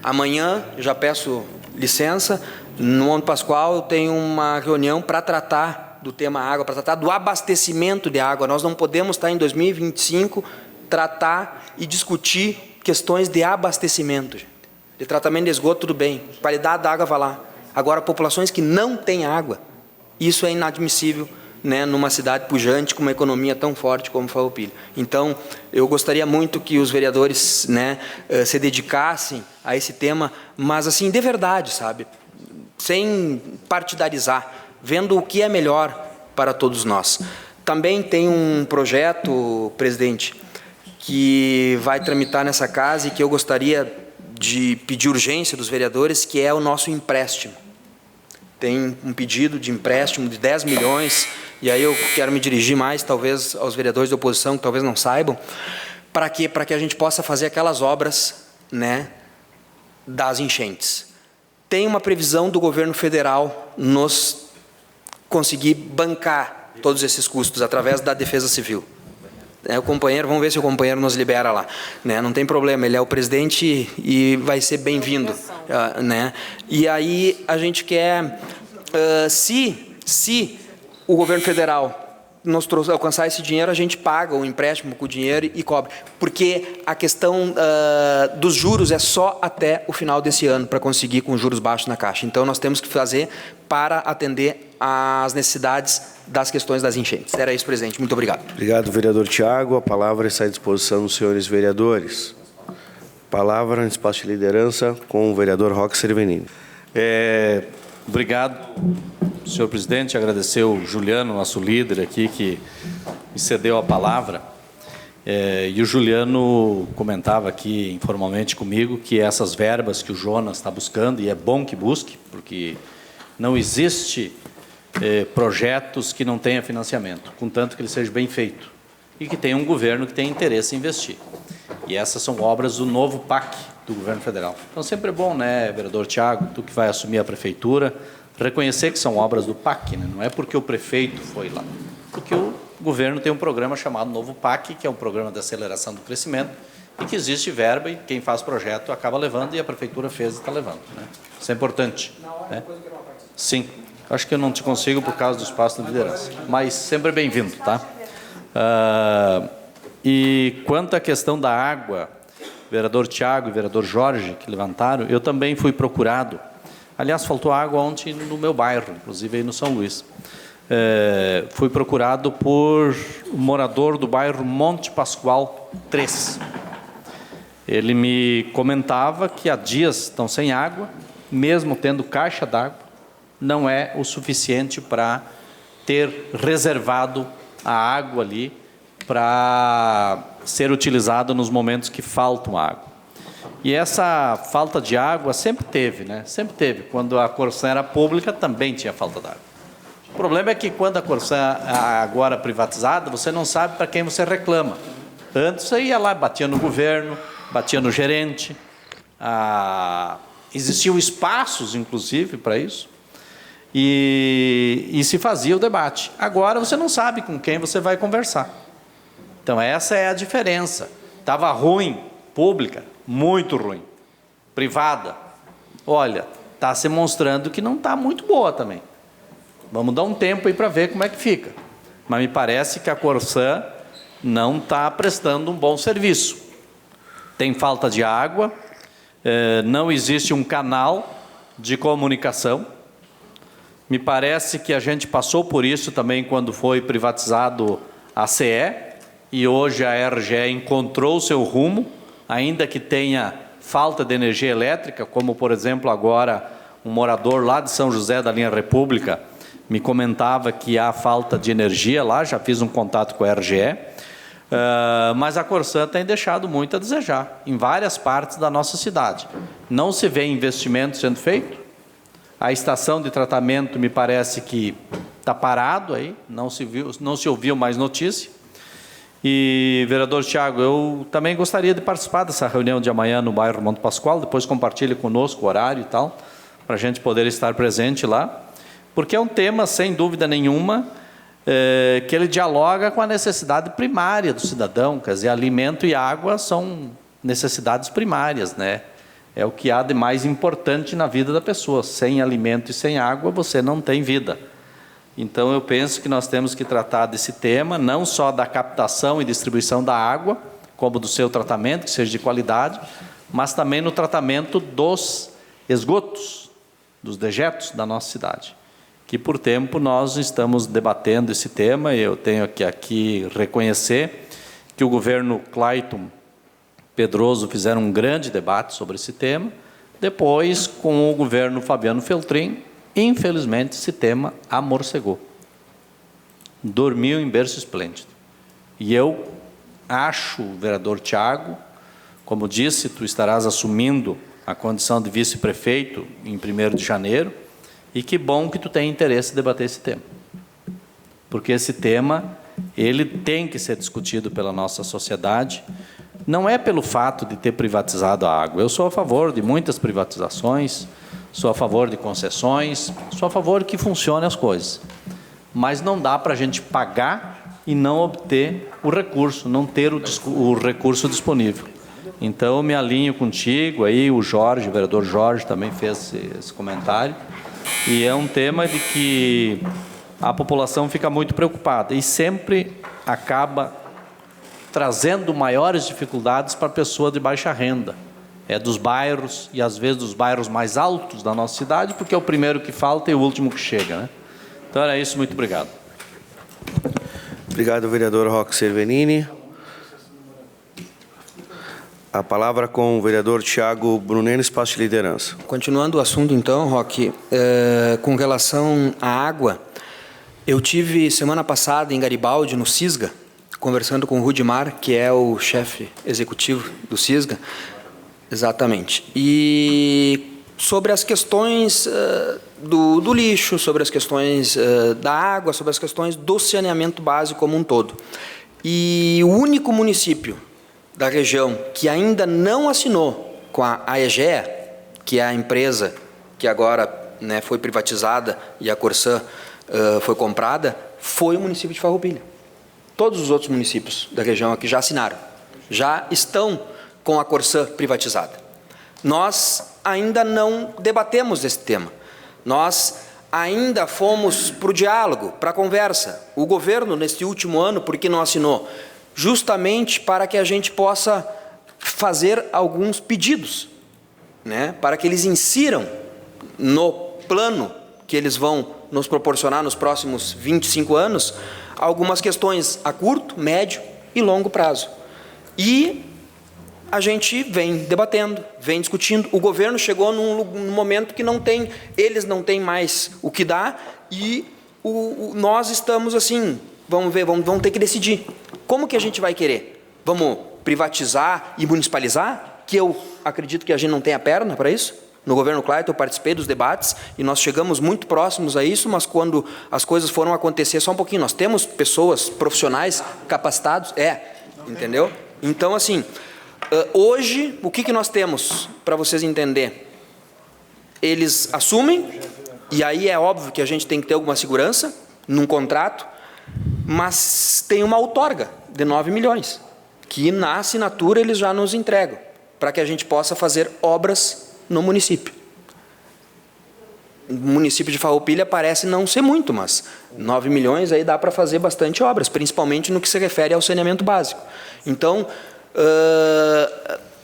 Speaker 12: Amanhã, já peço licença, no Monte Pascoal eu tenho uma reunião para tratar do tema água, para tratar do abastecimento de água. Nós não podemos estar em 2025 tratar e discutir questões de abastecimento, gente. De tratamento de esgoto, tudo bem, qualidade da água vai lá. Agora, populações que não têm água, isso é inadmissível, né, numa cidade pujante com uma economia tão forte como Farroupilha. Então, eu gostaria muito que os vereadores, né, se dedicassem a esse tema, mas assim, de verdade, sabe? Sem partidarizar, vendo o que é melhor para todos nós. Também tem um projeto, presidente, que vai tramitar nessa casa e que eu gostaria de pedir urgência dos vereadores, que é o nosso empréstimo. Tem um pedido de empréstimo de 10 milhões, e aí eu quero me dirigir mais, talvez, aos vereadores da oposição, que talvez não saibam, para quê? Para que a gente possa fazer aquelas obras, né, das enchentes. tem uma previsão do governo federal nos conseguir bancar todos esses custos através da Defesa Civil. O companheiro, vamos ver se o companheiro nos libera lá, né? Não tem problema, ele é o presidente e vai ser bem-vindo, né? E aí a gente quer, se o governo federal nos alcançar esse dinheiro, a gente paga o empréstimo com o dinheiro e cobre, porque a questão dos juros é só até o final desse ano para conseguir com juros baixos na Caixa. Então nós temos que fazer para atender às necessidades das questões das enchentes. Era isso, presidente. Muito obrigado.
Speaker 3: Obrigado, vereador Tiago. A palavra está à disposição dos senhores vereadores. Palavra no espaço de liderança com o vereador Roque Cervenini.
Speaker 7: Obrigado, senhor presidente. Agradecer o Juliano, nosso líder aqui, que me cedeu a palavra. E o Juliano comentava aqui informalmente comigo que essas verbas que o Jonas está buscando, e é bom que busque, porque não existe projetos que não tenha financiamento, contanto que ele seja bem feito e que tenha um governo que tenha interesse em investir. E essas são obras do novo PAC do governo federal. Então sempre é bom, né, vereador Tiago, tu que vai assumir a prefeitura, reconhecer que são obras do PAC, né? Não é porque o prefeito foi lá, porque o governo tem um programa chamado Novo PAC, que é um programa de aceleração do crescimento, e que existe verba e quem faz projeto acaba levando, e a prefeitura fez e está levando, né? Isso é importante, né? Sim, acho que eu não te consigo por causa do espaço de liderança, mas sempre bem-vindo, tá? E quanto à questão da água, vereador Tiago e vereador Jorge, que levantaram, eu também fui procurado. Aliás, faltou água ontem no meu bairro, inclusive aí no São Luís. Fui procurado por um morador do bairro Monte Pascoal 3. Ele me comentava que há dias estão sem água, mesmo tendo caixa d'água, não é o suficiente para ter reservado a água ali para ser utilizado nos momentos que faltam água. E essa falta de água sempre teve, né? Sempre teve. Quando a Corsã era pública, também tinha falta d'água. O problema é que quando a Corsã agora privatizada, você não sabe para quem você reclama. Antes você ia lá, batia no governo, batia no gerente. Existiam espaços, inclusive, para isso. E se fazia o debate. Agora você não sabe com quem você vai conversar. Então essa é a diferença. Estava ruim, pública, muito ruim. Privada, olha, está se mostrando que não está muito boa também. Vamos dar um tempo aí para ver como é que fica. Mas me parece que a Corsã não está prestando um bom serviço. Tem falta de água, não existe um canal de comunicação. Me parece que a gente passou por isso também quando foi privatizado a CE, e hoje a RGE encontrou o seu rumo, ainda que tenha falta de energia elétrica, como, por exemplo, agora um morador lá de São José da linha República me comentava que há falta de energia lá, já fiz um contato com a RGE, mas a Corsã tem deixado muito a desejar em várias partes da nossa cidade. Não se vê investimento sendo feito. A estação de tratamento me parece que está parado aí, não se ouviu mais notícia. E, vereador Tiago, eu também gostaria de participar dessa reunião de amanhã no bairro Monte Pascoal, depois compartilhe conosco o horário e tal, para a gente poder estar presente lá, porque é um tema, sem dúvida nenhuma, que ele dialoga com a necessidade primária do cidadão, quer dizer, alimento e água são necessidades primárias, né? É o que há de mais importante na vida da pessoa. Sem alimento e sem água, você não tem vida. Então, eu penso que nós temos que tratar desse tema, não só da captação e distribuição da água, como do seu tratamento, que seja de qualidade, mas também no tratamento dos esgotos, dos dejetos da nossa cidade. Que, por tempo, nós estamos debatendo esse tema, e eu tenho que aqui reconhecer que o governo Clayton Pedroso fizeram um grande debate sobre esse tema. Depois, com o governo Fabiano Feltrin, infelizmente, esse tema amorcegou. Dormiu em berço esplêndido. E eu acho, vereador Tiago, como disse, tu estarás assumindo a condição de vice-prefeito em 1º de janeiro, e que bom que tu tem interesse em debater esse tema. Porque esse tema, ele tem que ser discutido pela nossa sociedade. Não é pelo fato de ter privatizado a água. Eu sou a favor de muitas privatizações, Sou a favor de concessões, sou a favor que funcionem as coisas. Mas não dá para a gente pagar e não obter o recurso, não ter o recurso disponível. Então, eu me alinho contigo, aí o Jorge, o vereador Jorge também fez esse comentário, e é um tema de que a população fica muito preocupada e sempre acaba trazendo maiores dificuldades para a pessoa de baixa renda. É dos bairros, e às vezes dos bairros mais altos da nossa cidade, porque é o primeiro que falta e o último que chega, né? Então era isso, muito obrigado.
Speaker 3: Obrigado, vereador Roque Cervenini. A palavra com o vereador Thiago Brunet, espaço de liderança.
Speaker 12: Continuando o assunto, então, Roque, com relação à água, eu tive semana passada em Garibaldi, no CISGA, conversando com o Rudimar, que é o chefe executivo do CISGA, exatamente, e sobre as questões do lixo, sobre as questões da água, sobre as questões do saneamento básico como um todo. E o único município da região que ainda não assinou com a AEGEA, que é a empresa que agora, né, foi privatizada e a Corsã foi comprada, foi o município de Farroupilha. Todos os outros municípios da região aqui já assinaram, já estão com a Corsã privatizada. Nós ainda não debatemos esse tema. Nós ainda fomos para o diálogo, para a conversa. O governo, neste último ano, por que não assinou? Justamente para que a gente possa fazer alguns pedidos, né, para que eles insiram no plano que eles vão nos proporcionar nos próximos 25 anos, algumas questões a curto, médio e longo prazo. E a gente vem debatendo, vem discutindo. O governo chegou num momento que eles não têm mais o que dar, e nós estamos assim, vamos ver, vamos ter que decidir. Como que a gente vai querer? Vamos privatizar e municipalizar? Que eu acredito que a gente não tem a perna para isso. No governo Clayton eu participei dos debates e nós chegamos muito próximos a isso, mas quando as coisas foram acontecer, só um pouquinho, nós temos pessoas profissionais capacitados, entendeu? Então, assim, hoje, o que nós temos, para vocês entenderem? Eles assumem, e aí é óbvio que a gente tem que ter alguma segurança num contrato, mas tem uma outorga de 9 milhões, que na assinatura eles já nos entregam, para que a gente possa fazer obras no município. O município de Farroupilha parece não ser muito, mas 9 milhões aí dá para fazer bastante obras, principalmente no que se refere ao saneamento básico. Então,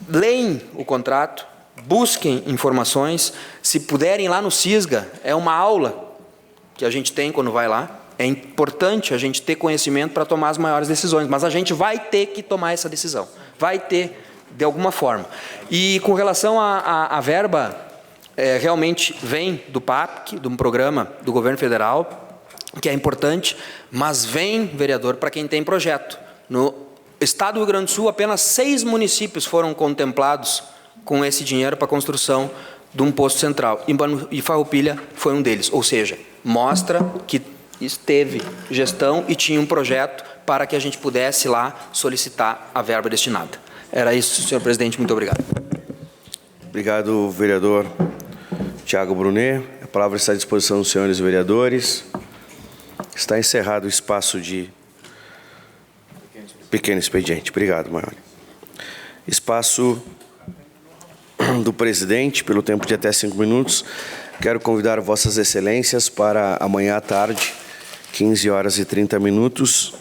Speaker 12: leem o contrato, busquem informações, se puderem ir lá no CISGA, é uma aula que a gente tem quando vai lá. É importante a gente ter conhecimento para tomar as maiores decisões, mas a gente vai ter que tomar essa decisão, vai ter, de alguma forma. E com relação à verba, realmente vem do PAPC, de um programa do governo federal, que é importante, mas vem, vereador, para quem tem projeto. No estado do Rio Grande do Sul, apenas 6 municípios foram contemplados com esse dinheiro para a construção de um posto central, e Farroupilha foi um deles, ou seja, mostra que teve gestão e tinha um projeto para que a gente pudesse lá solicitar a verba destinada. Era isso, senhor presidente, muito obrigado.
Speaker 3: Obrigado, vereador Thiago Brunet. A palavra está à disposição dos senhores vereadores. Está encerrado o espaço de pequeno expediente. Obrigado, Maioli. Espaço do presidente, pelo tempo de até 5 minutos. Quero convidar vossas excelências para amanhã à tarde, 15 horas e 30 minutos,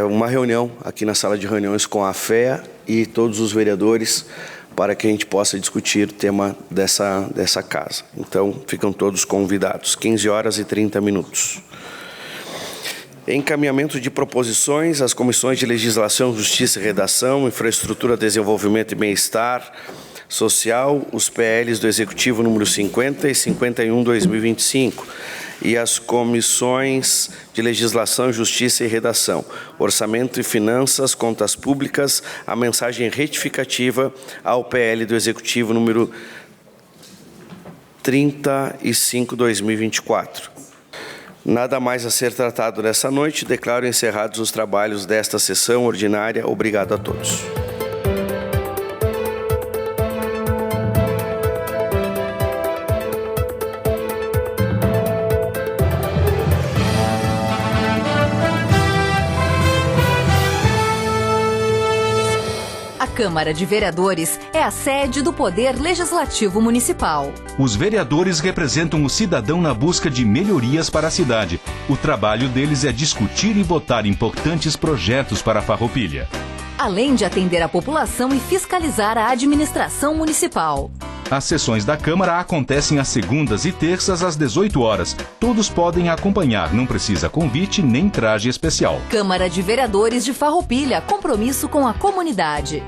Speaker 3: uma reunião aqui na sala de reuniões com a FEA e todos os vereadores, para que a gente possa discutir o tema dessa casa. Então, ficam todos convidados, 15 horas e 30 minutos. Encaminhamento de proposições às comissões de Legislação, Justiça e Redação, Infraestrutura, Desenvolvimento e Bem-Estar Social, os PLs do Executivo número 50 e 51/2025, e as comissões de Legislação, Justiça e Redação, Orçamento e Finanças, Contas Públicas, a mensagem retificativa ao PL do Executivo número 35/2024. Nada mais a ser tratado nessa noite. Declaro encerrados os trabalhos desta sessão ordinária. Obrigado a todos.
Speaker 1: Câmara de Vereadores é a sede do Poder Legislativo Municipal.
Speaker 2: Os vereadores representam o cidadão na busca de melhorias para a cidade. O trabalho deles é discutir e votar importantes projetos para a Farroupilha,
Speaker 1: além de atender a população e fiscalizar a administração municipal.
Speaker 2: As sessões da Câmara acontecem às segundas e terças às 18 horas. Todos podem acompanhar, não precisa convite nem traje especial.
Speaker 1: Câmara de Vereadores de Farroupilha, compromisso com a comunidade.